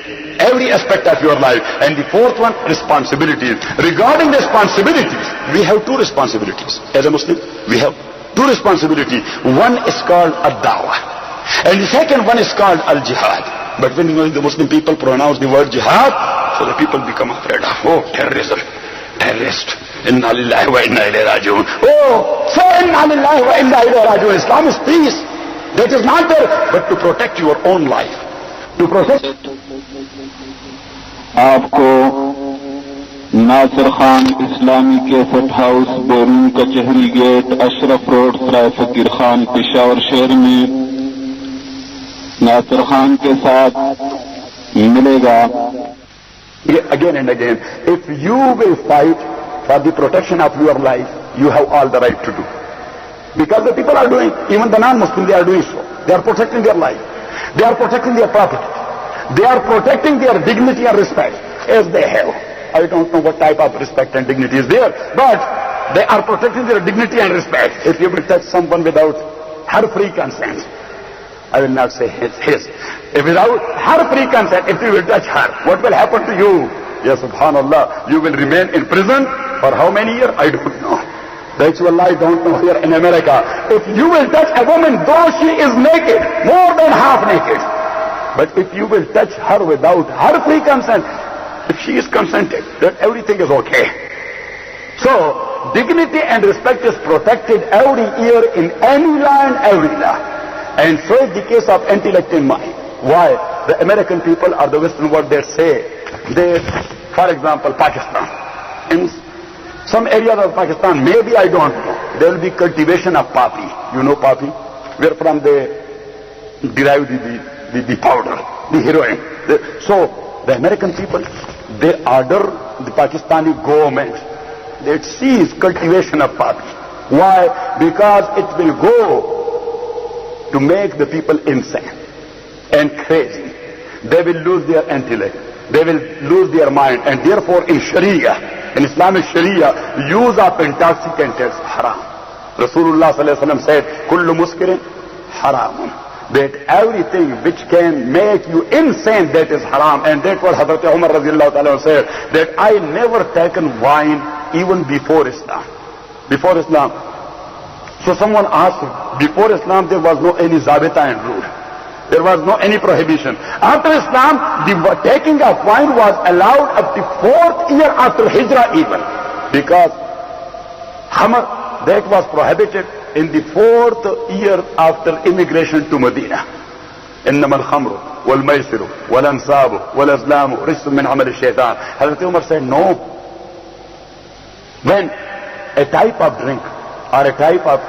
every aspect of your life. And the fourth one, responsibilities. Regarding responsibilities, we have 2 responsibilities. As a Muslim, we have Two responsibility. One is called ad-dawah, and the second one is called al-jihad. But when the Muslim people pronounce the word jihad, so the people become afraid of, oh, terrorism, terrorist. Inna lillahi wa inna ilayhi raji'un. Oh, say inna lillahi wa inna ilayhi raji'un. Islam is peace. That is not there, but to protect your own life. To protect. आपको नासिर खान इस्लामी cassette house, बैरून कचहरी gate, Ashraf road, सराय फकीर खान, पेशावर शहर में नासिर खान के साथ मिलेगा. Again and again, if you will fight for the protection of your life, you have all the right to do. Because the people are doing, even the non-Muslims, they are doing so. They are protecting their life. They are protecting their property. They are protecting their dignity and respect, as they have. I don't know what type of respect and dignity is there, but they are protecting their dignity and respect. If you will touch someone without her free consent, I will not say his. If without her free consent, if you will touch her, what will happen to you? Yes, subhanallah, you will remain in prison for how many years? I don't know. That's what I don't know here in America. If you will touch a woman, though she is naked, more than half naked, but if you will touch her without her free consent, if she is consented, then everything is okay. So, dignity and respect is protected every year in any land, every law. And so is the case of intellect and mind. Why? The American people or the Western world, they say, for example, Pakistan. In some areas of Pakistan, maybe I don't know, there will be cultivation of poppy. You know poppy? Where from they derive the powder, the heroin. So, the American people, they order the Pakistani government that cease cultivation of poppy. Why? Because it will go to make the people insane and crazy. They will lose their intellect. They will lose their mind. And therefore in Sharia, in Islamic Sharia, use of intoxicant is haram. Rasulullah sallallahu alaihi wasallam said, kullu muskirin haramun. That everything which can make you insane, that is haram. And that's what Hazrat Umar radiallahu ta'ala said, that I never taken wine even before Islam. Before Islam. So someone asked, before Islam there was no any zabita and rule. There was no any prohibition. After Islam, the taking of wine was allowed up to 4th year after Hijrah even. Because Hamar, that was prohibited in the 4th year after immigration to Medina. إنما الخمر والميسر والأنصاب والأزلام رجس من عمل الشيطان. Hazrat Umar said, no. When a type of drink or a type of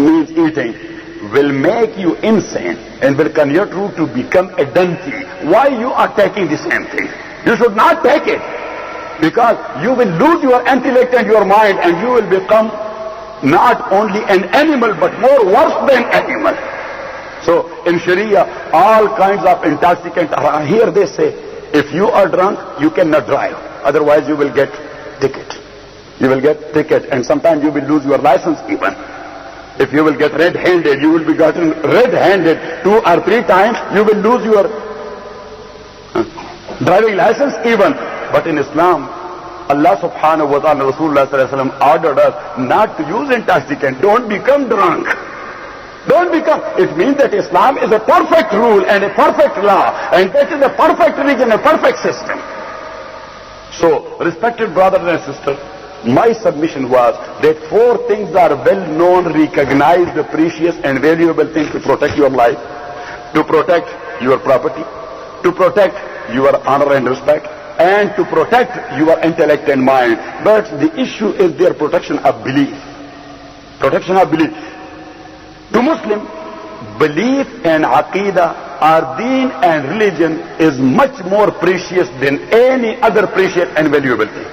means eating will make you insane and will convert you to become a donkey, why you are taking the same thing? You should not take it, because you will lose your intellect and your mind, and you will become not only an animal but more worse than animal. So in Sharia, all kinds of intoxicants are here. They say, if you are drunk, you cannot drive, otherwise you will get ticket. You will get ticket, and sometimes you will lose your license even. If you will get red-handed, you will be gotten red-handed 2 or 3 times, you will lose your driving license even. But in Islam, Allah subhanahu wa ta'ala, Rasulullah sallallahu alaihi wasallam ordered us not to use intoxicant. Don't become drunk. Don't become. It means that Islam is a perfect rule and a perfect law, and that is a perfect religion, a perfect system. So, respected brothers and sisters, my submission was that 4 things are well known, recognized, precious and valuable things to protect your life, to protect your property, to protect your honor and respect, and to protect your intellect and mind. But the issue is their protection of belief. Protection of belief. To Muslim, belief and aqidah, our deen and religion is much more precious than any other precious and valuable thing.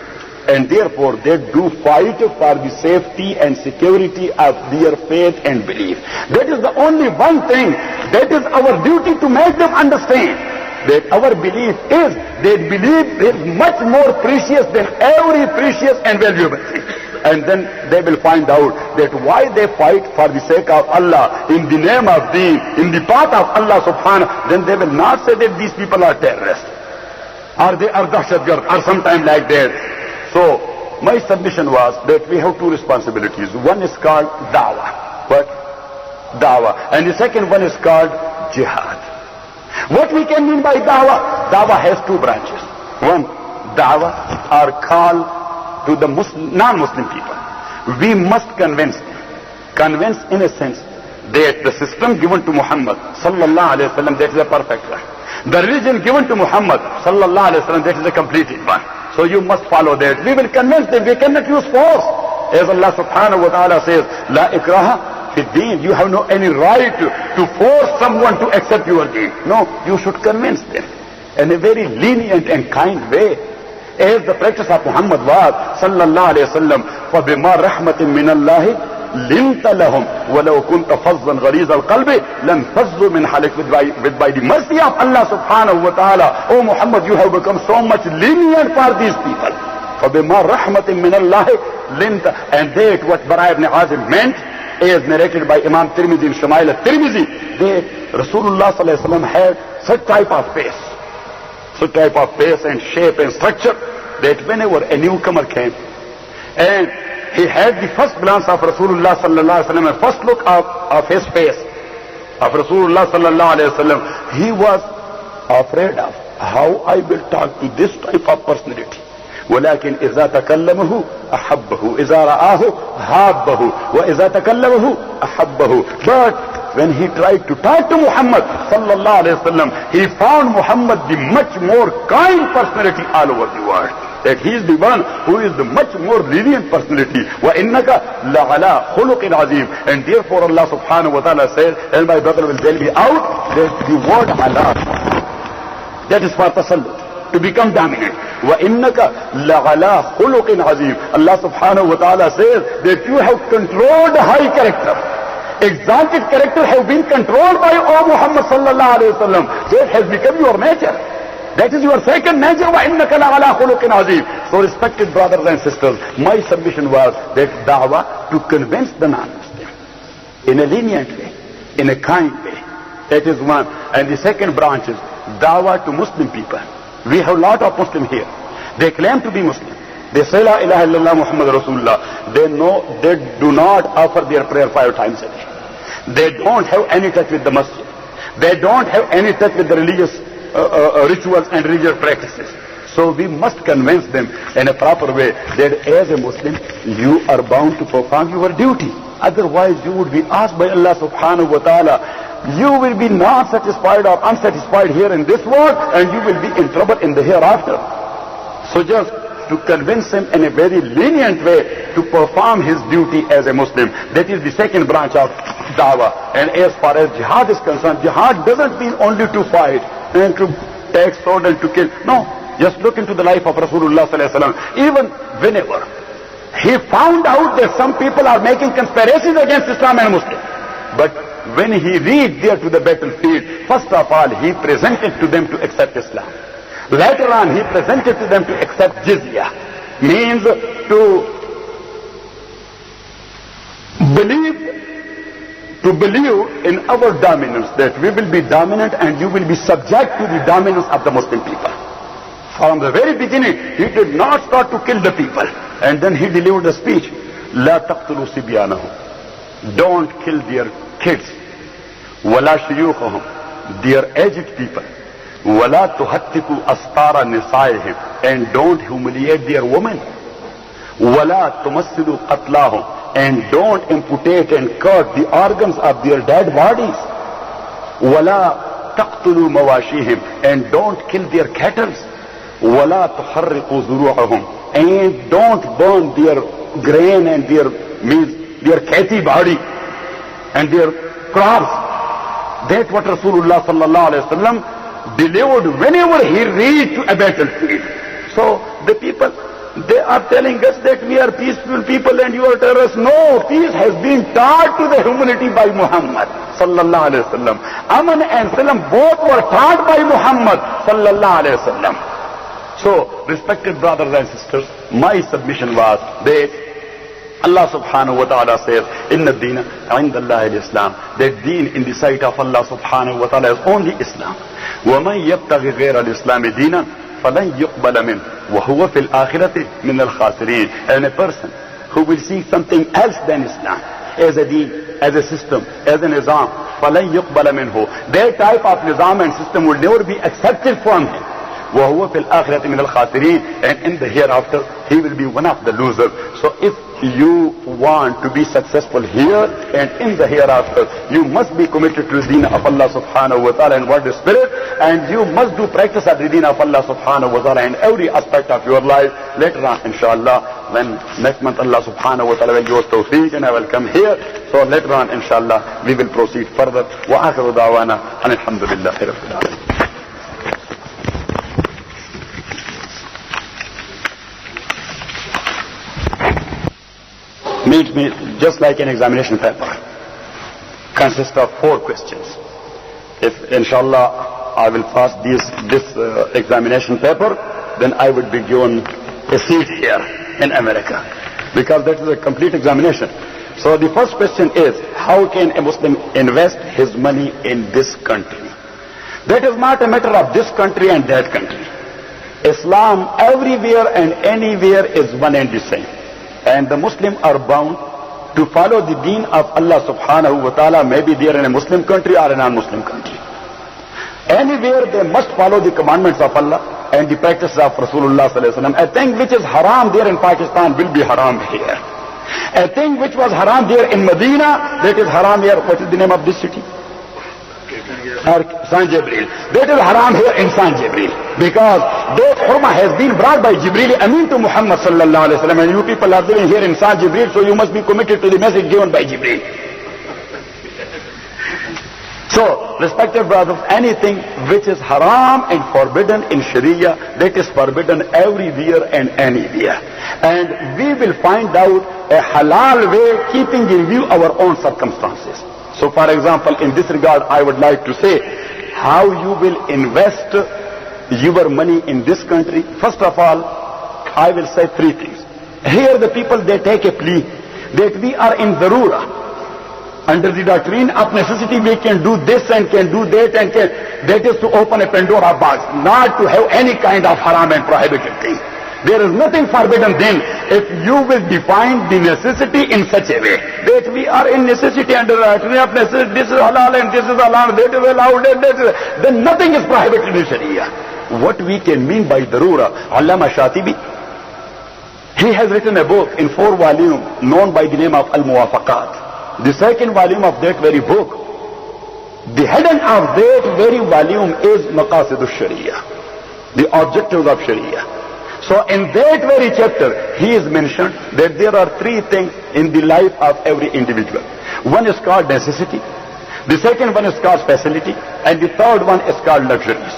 And therefore they do fight for the safety and security of their faith and belief. That is the only one thing that is our duty to make them understand, that our belief is, that belief is much more precious than every precious and valuable thing. And then they will find out that why they fight for the sake of Allah, in the name of deen, in the path of Allah subhanahu. Then they will not say that these people are terrorists, or they are dahshatgard, or sometime like that. So, my submission was that we have two responsibilities. One is called da'wah. What? Da'wah. And the second one is called jihad. What we can mean by da'wah? Da'wah has two branches. One, da'wah or call to the non-Muslim people. We must convince them. Convince in a sense that the system given to Muhammad sallallahu alayhi wa sallam, that is a perfect one. The religion given to Muhammad sallallahu alayhi wa sallam, that is a completed one. So you must follow that. We will convince them. We cannot use force. As Allah subhanahu wa ta'ala says, La ikraha fi deen. You have no any right to force someone to accept your deen. No, you should convince them in a very lenient and kind way. As the practice of Muhammad was sallallahu alayhi wa sallam, فَبِمَا رَحْمَةٍ مِّنَ اللَّهِ لِنْتَ لَهُمْ وَلَوْ كُنْتَ فَظًّا غَلِيظَ الْقَلْبِ لَنْ فَضُّوا مِنْ حَوْلِكَ. By the mercy of Allah subhanahu wa ta'ala, O Muhammad, you have become so much lenient for these people. فَبِمَا رَحْمَةٍ مِّنَ اللَّهِ لِنْتَ. And that what Emaan.Qazi meant, as narrated by Imam Tirmidhi in Shama'il al-Tirmidhi, that Rasulullah sallallahu alayhi wa sallam had such type of face and shape and structure, that whenever a newcomer came and he had the first glance of Rasulullah sallallahu alayhi wa sallam, and first look of his face of Rasulullah sallallahu alayhi wa sallam, he was afraid of how I will talk to this type of personality. ولكن إذا تكلمه أحبه إذا رآه هابه وإذا تكلمه أحبه. But when he tried to talk to Muhammad sallallahu alayhi wa sallam, he found Muhammad the much more kind personality all over the world. That he is the one who is the much more lenient personality. وَإِنَّكَ لَعَلَىٰ خُلُقٍ عَظِيمٍ. And therefore Allah subhanahu wa ta'ala says, and my brother will tell me out, that the word Allah, that is for tasallut, to become dominant. وَإِنَّكَ لَعَلَىٰ خُلُقٍ عَظِيمٍ. Allah subhanahu wa ta'ala says that you have controlled high character. Exalted character have been controlled by O Muhammad sallallahu alayhi wa sallam. That has become your nature. That is your second nature. وَإِنَّكَ لَعَلَىٰ خُلُقٍ عَظِيمٍ. So respected brothers and sisters, my submission was that da'wah to convince the non-Muslim in a lenient way, in a kind way. That is one. And the second branch is da'wah to Muslim people. We have a lot of Muslims here. They claim to be Muslim. They say La ilaha illallah Muhammad Rasulullah. They do not offer their prayer 5 times a day. They don't have any touch with the masjid. They don't have any touch with the religious rituals and religious practices. So we must convince them in a proper way that as a Muslim, you are bound to perform your duty. Otherwise you would be asked by Allah subhanahu wa ta'ala. You will be not satisfied or unsatisfied here in this world, and you will be in trouble in the hereafter. So just to convince him in a very lenient way to perform his duty as a Muslim. That is the second branch of da'wah. And as far as jihad is concerned, jihad doesn't mean only to fight and to take sword and to kill. No, just look into the life of Rasulullah sallallahu alaihi wasallam. Even whenever he found out that some people are making conspiracies against Islam and Muslims, but when he reached there to the battlefield, first of all he presented to them to accept Islam. Later on he presented to them to accept jizya, means to believe in our dominance, that we will be dominant and you will be subject to the dominance of the Muslim people. From the very beginning he did not start to kill the people, and then he delivered a speech, La taqtulu sibyanahum. Don't kill their kids. Wala shuyukhahum, their aged people. Wala tuhattiku astara nisaihim, and don't humiliate their women. Wala tumassilu qatlahum, and don't amputate and cut the organs of their dead bodies. Wala taqtulu mawashihim, and don't kill their cattle. Wala tuharriqu zuru'ahum, and don't burn their grain and their kheti body and their crops. That's what Rasulullah sallallahu alaihi wasallam delivered whenever he reached to a battlefield. So the people, they are telling us that we are peaceful people and you are terrorists. No, peace has been taught to the humanity by Muhammad sallallahu alaihi wasallam. Aman and Salam both were taught by Muhammad sallallahu alaihi wasallam. So, respected brothers and sisters, my submission was that Allah subhanahu wa ta'ala says, Inna deena inda Allah al-Islam. That deen in the sight of Allah subhanahu wa ta'ala is only Islam. وَمَنْ يَبْتَغِ غَيْرَ الْإِسْلَامِ دِينًا. فَلَنْ يُقْبَلَ مِنْهُ وَهُوَ فِي الْآخِرَةِ مِنَ الْخَاسِرِينَ. And a person who will seek something else than Islam, as a deen, as a system, as a nizam, فَلَنْ يُقْبَلَ مِنْهُ. Their type of nizam and system will never be accepted from him. وَهُوَ فِي الْآخِرَةِ مِنَ الْخَاسِرِينَ. And in the hereafter, he will be one of the losers. So if you want to be successful here and in the hereafter, you must be committed to the deen of Allah subhanahu wa ta'ala and word the spirit, and you must do practice of the deen of Allah subhanahu wa ta'ala in every aspect of your life. Later on, inshallah, when next month Allah subhanahu wa ta'ala will give us tawfiq and I will come here, so later on, inshallah, we will proceed further. Wa akhiru da'wana and alhamdulillahi rabbil alamin. Meet me just like an examination paper. Consists of 4 questions. If inshallah I will pass this examination paper, then I would be given a seat here in America, because that is a complete examination. So the first question is, how can a Muslim invest his money in this country? That is not a matter of this country and that country. Islam everywhere and anywhere is one and the same. And the Muslims are bound to follow the deen of Allah subhanahu wa ta'ala, maybe they are in a Muslim country or a non-Muslim country. Anywhere they must follow the commandments of Allah and the practices of Rasulullah sallallahu alaihi wasallam. A thing which is haram there in Pakistan will be haram here. A thing which was haram there in Medina, that is haram here. What is the name of this city? San Jibril. That is haram here in San Jibril, because that hurma has been brought by Jibril Amin to Muhammad sallallahu alaihi wasallam, and you people are living here in San Jibril, so you must be committed to the message given by Jibril. So, respected brothers, anything which is haram and forbidden in Sharia, that is forbidden everywhere and anywhere. And we will find out a halal way, keeping in view our own circumstances. So for example, in this regard, I would like to say how you will invest your money in this country. First of all, I will say 3 things. Here the people, they take a plea that we are in darura. Under the doctrine of necessity, we can do this and can do that and can. That is to open a Pandora box, not to have any kind of haram and prohibited thing. There is nothing forbidden then if you will define the necessity in such a way that we are in necessity, under the doctrine of necessity, this is halal and this is halal, that is allowed, and that is, then nothing is prohibited in Sharia. What we can mean by darura, Allama Shatibi, he has written a book in 4 volumes known by the name of Al-Muwafaqat. The second volume of that very book, the heading of that very volume is Maqasid al-Sharia, the objectives of Sharia. So in that very chapter, he is mentioned that there are 3 things in the life of every individual. One is called necessity, the second one is called facility, and the third one is called luxuries.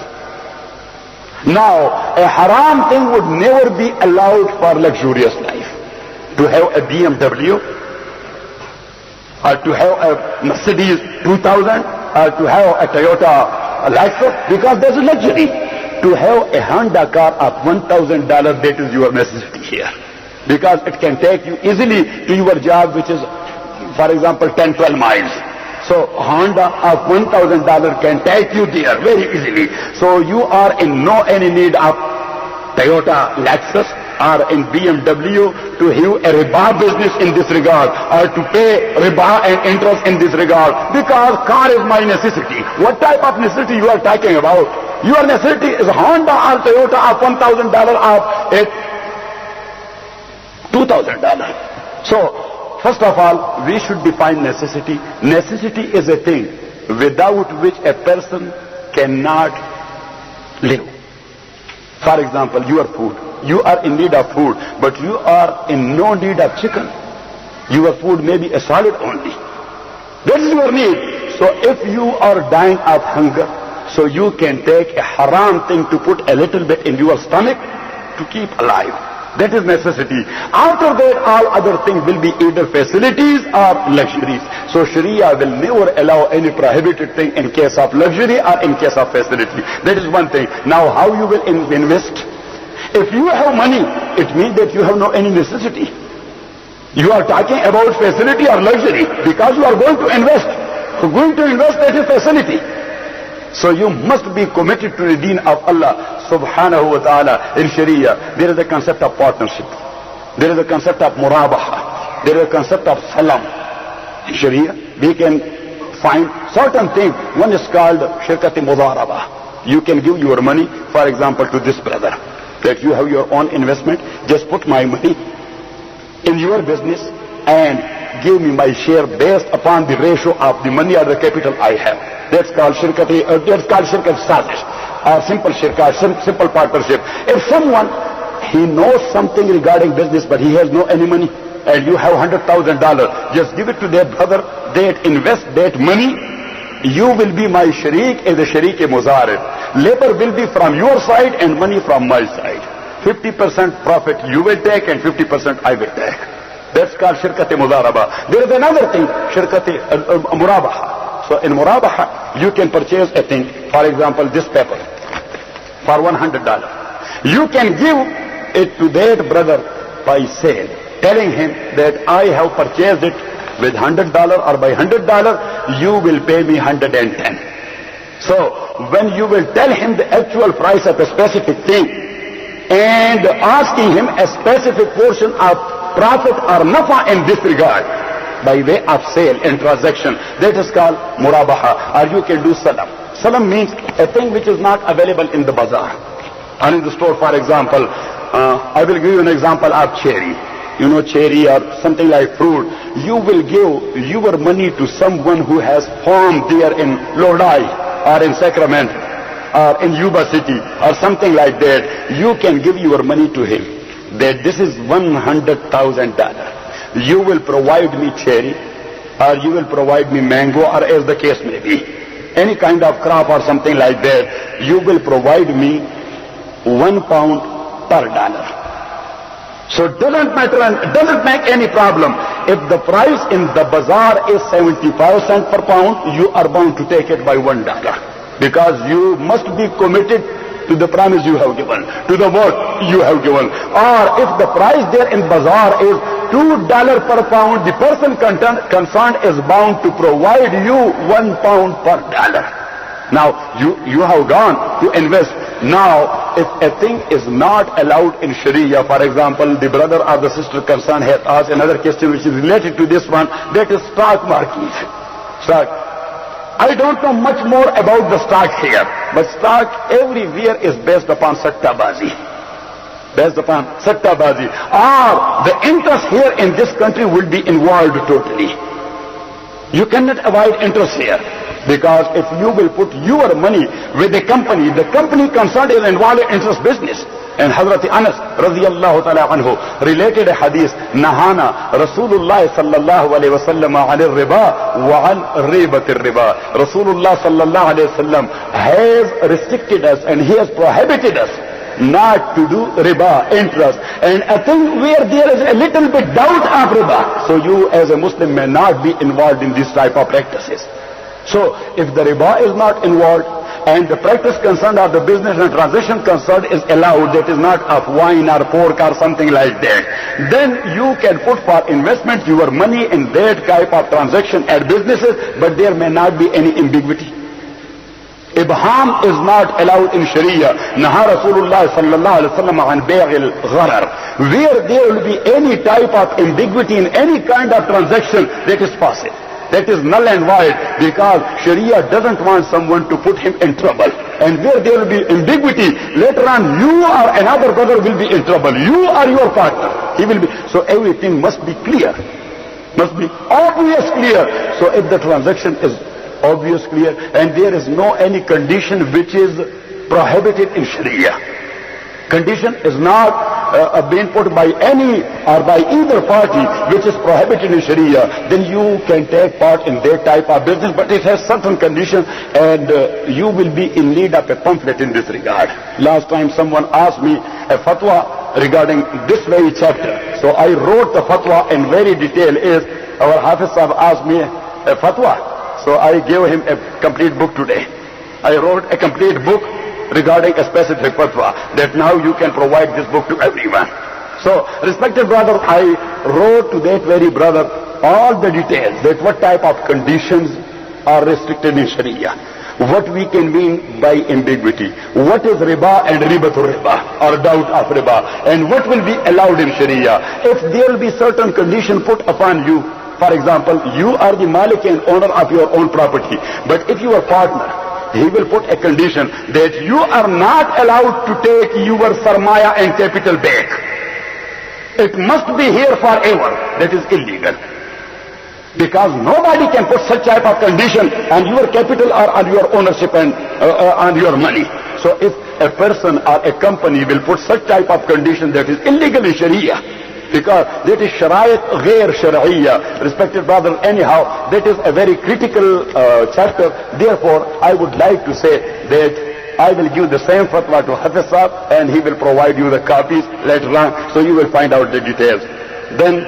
Now, a haram thing would never be allowed for luxurious life. To have a BMW, or to have a Mercedes 2000, or to have a Toyota Lexus, because there's a luxury. To have a Honda car of $1,000, that is your necessity here, because it can take you easily to your job, which is, for example, 10-12 miles. So Honda of $1,000 can take you there very easily. So you are in no any need of Toyota Lexus or in BMW to have a riba business in this regard, or to pay riba and interest in this regard, because car is my necessity. What type of necessity you are talking about? Your necessity is Honda or Toyota of $1,000 or $2,000. So, first of all, we should define necessity. Necessity is a thing without which a person cannot live. For example, your food. You are in need of food, but you are in no need of chicken. Your food may be a solid only. That is your need. So if you are dying of hunger, so you can take a haram thing to put a little bit in your stomach to keep alive. That is necessity. After that, all other things will be either facilities or luxuries. So Sharia will never allow any prohibited thing in case of luxury or in case of facility. That is one thing. Now how you will invest? If you have money, it means that you have no any necessity. You are talking about facility or luxury because you are going to invest. So going to invest, that is facility. So you must be committed to the deen of Allah subhanahu wa ta'ala, in Sharia, there is a concept of partnership. There is a concept of murabaha. There is a concept of salam. In Sharia, we can find certain things. One is called shirkat-e mudaraba. You can give your money, for example, to this brother, that you have your own investment, just put my money in your business and give me my share based upon the ratio of the money or the capital I have. That's called shirkat sazish, or simple shirkat, simple partnership. If someone, he knows something regarding business but he has no any money, and you have $100,000, just give it to that brother, that invest that money, you will be my sharik as a sharik-e-muzarib. Labor will be from your side and money from my side. 50% profit you will take and 50% I will take. That's called shirkat-e-muzaraba. There is another thing, shirkat-e-murabaha. So in murabaha, you can purchase a thing, for example, this paper, for $100. You can give it to that brother by sale, telling him that I have purchased it with $100 or by $100, you will pay me 110. So when you will tell him the actual price of a specific thing and asking him a specific portion of profit or nafa in this regard by way of sale and transaction, that is called murabaha, or you can do salam. Salam means a thing which is not available in the bazaar or in the store. For example, I will give you an example of cherry. You know, cherry or something like fruit. You will give your money to someone who has farm there in Lodi or in Sacramento or in Yuba City or something like that. You can give your money to him, that this is $100,000. You will provide me cherry, or you will provide me mango, or as the case may be, any kind of crop or something like that. You will provide me £1 per dollar. So it doesn't matter and it doesn't make any problem. If the price in the bazaar is 75 cents per pound, you are bound to take it by $1, because you must be committed to the promise you have given, to the word you have given. Or if the price there in bazaar is $2 per pound, the person concerned is bound to provide you £1 per dollar. Now you have gone to invest. Now if a thing is not allowed in Sharia, for example, the brother or the sister concerned has asked another question which is related to this one, that is stock market. Stock. I don't know much more about the stock here, but stock everywhere is based upon sattabazi. Based upon sattabazi. Or the interest here in this country will be involved totally. You cannot avoid interest here, because if you will put your money with the company concerned is involved in interest business. And Hazrat Anas radiyallahu ta'ala anhu related a hadith, Nahana Rasulullah sallallahu alayhi wa sallam anil riba wa an ribatir riba. Rasulullah sallallahu alayhi wa sallam has restricted us and he has prohibited us not to do riba, interest, and a thing where there is a little bit doubt of riba. So you as a Muslim may not be involved in this type of practices. So if the riba is not involved and the practice concerned or the business and transaction concerned is allowed, that is not of wine or pork or something like that, then you can put for investment your money in that type of transaction and businesses, but there may not be any ambiguity. Ibham is not allowed in Sharia. Naha Rasulullah sallallahu alaihi wasallam an bay'il gharar. Where there will be any type of ambiguity in any kind of transaction, that is possible. That is null and void, because Sharia doesn't want someone to put him in trouble. And where there will be ambiguity, later on you or another brother will be in trouble. You or your partner, he will be. So everything must be clear. Must be obvious clear. So if the transaction is obvious clear and there is no any condition which is prohibited in Sharia, condition is not being put by any or by either party which is prohibited in Sharia, then you can take part in that type of business, but it has certain conditions, and you will be in need of a pamphlet in this regard. Last time someone asked me a fatwa regarding this very chapter, so I wrote the fatwa in very detail. Is our Hafiz Sahib asked me a fatwa, so I gave him a complete book today. I wrote a complete book regarding a specific fatwa, that now you can provide this book to everyone. So, respected brother, I wrote to that very brother all the details, that what type of conditions are restricted in Sharia. what we can mean by ambiguity. What is riba and ribatul riba, or doubt of riba, and what will be allowed in Sharia. If there will be certain condition put upon you, for example, you are the malik and owner of your own property, but if your partner, he will put a condition that you are not allowed to take your sarmaya and capital back. It must be here forever. That is illegal. Because nobody can put such type of condition on your capital or on your ownership and on your money. So if a person or a company will put such type of condition, that is illegal in Sharia. Because that is sharait ghair shar'iyya. Respected brother, anyhow, that is a very critical chapter. Therefore, I would like to say that I will give the same fatwa to Hafiz Sahib, and he will provide you the copies later on, so you will find out the details. Then,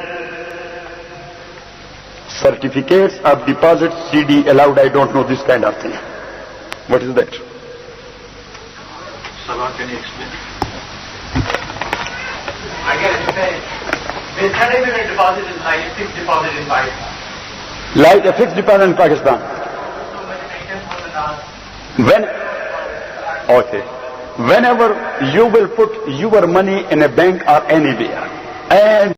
certificates of deposit, CD allowed, I don't know this kind of thing. What is that? Sabah, can you explain? I can explain. There can be a deposit in like fixed deposit in Pakistan. Like a fixed deposit in Pakistan. Whenever you will put your money in a bank or anywhere, and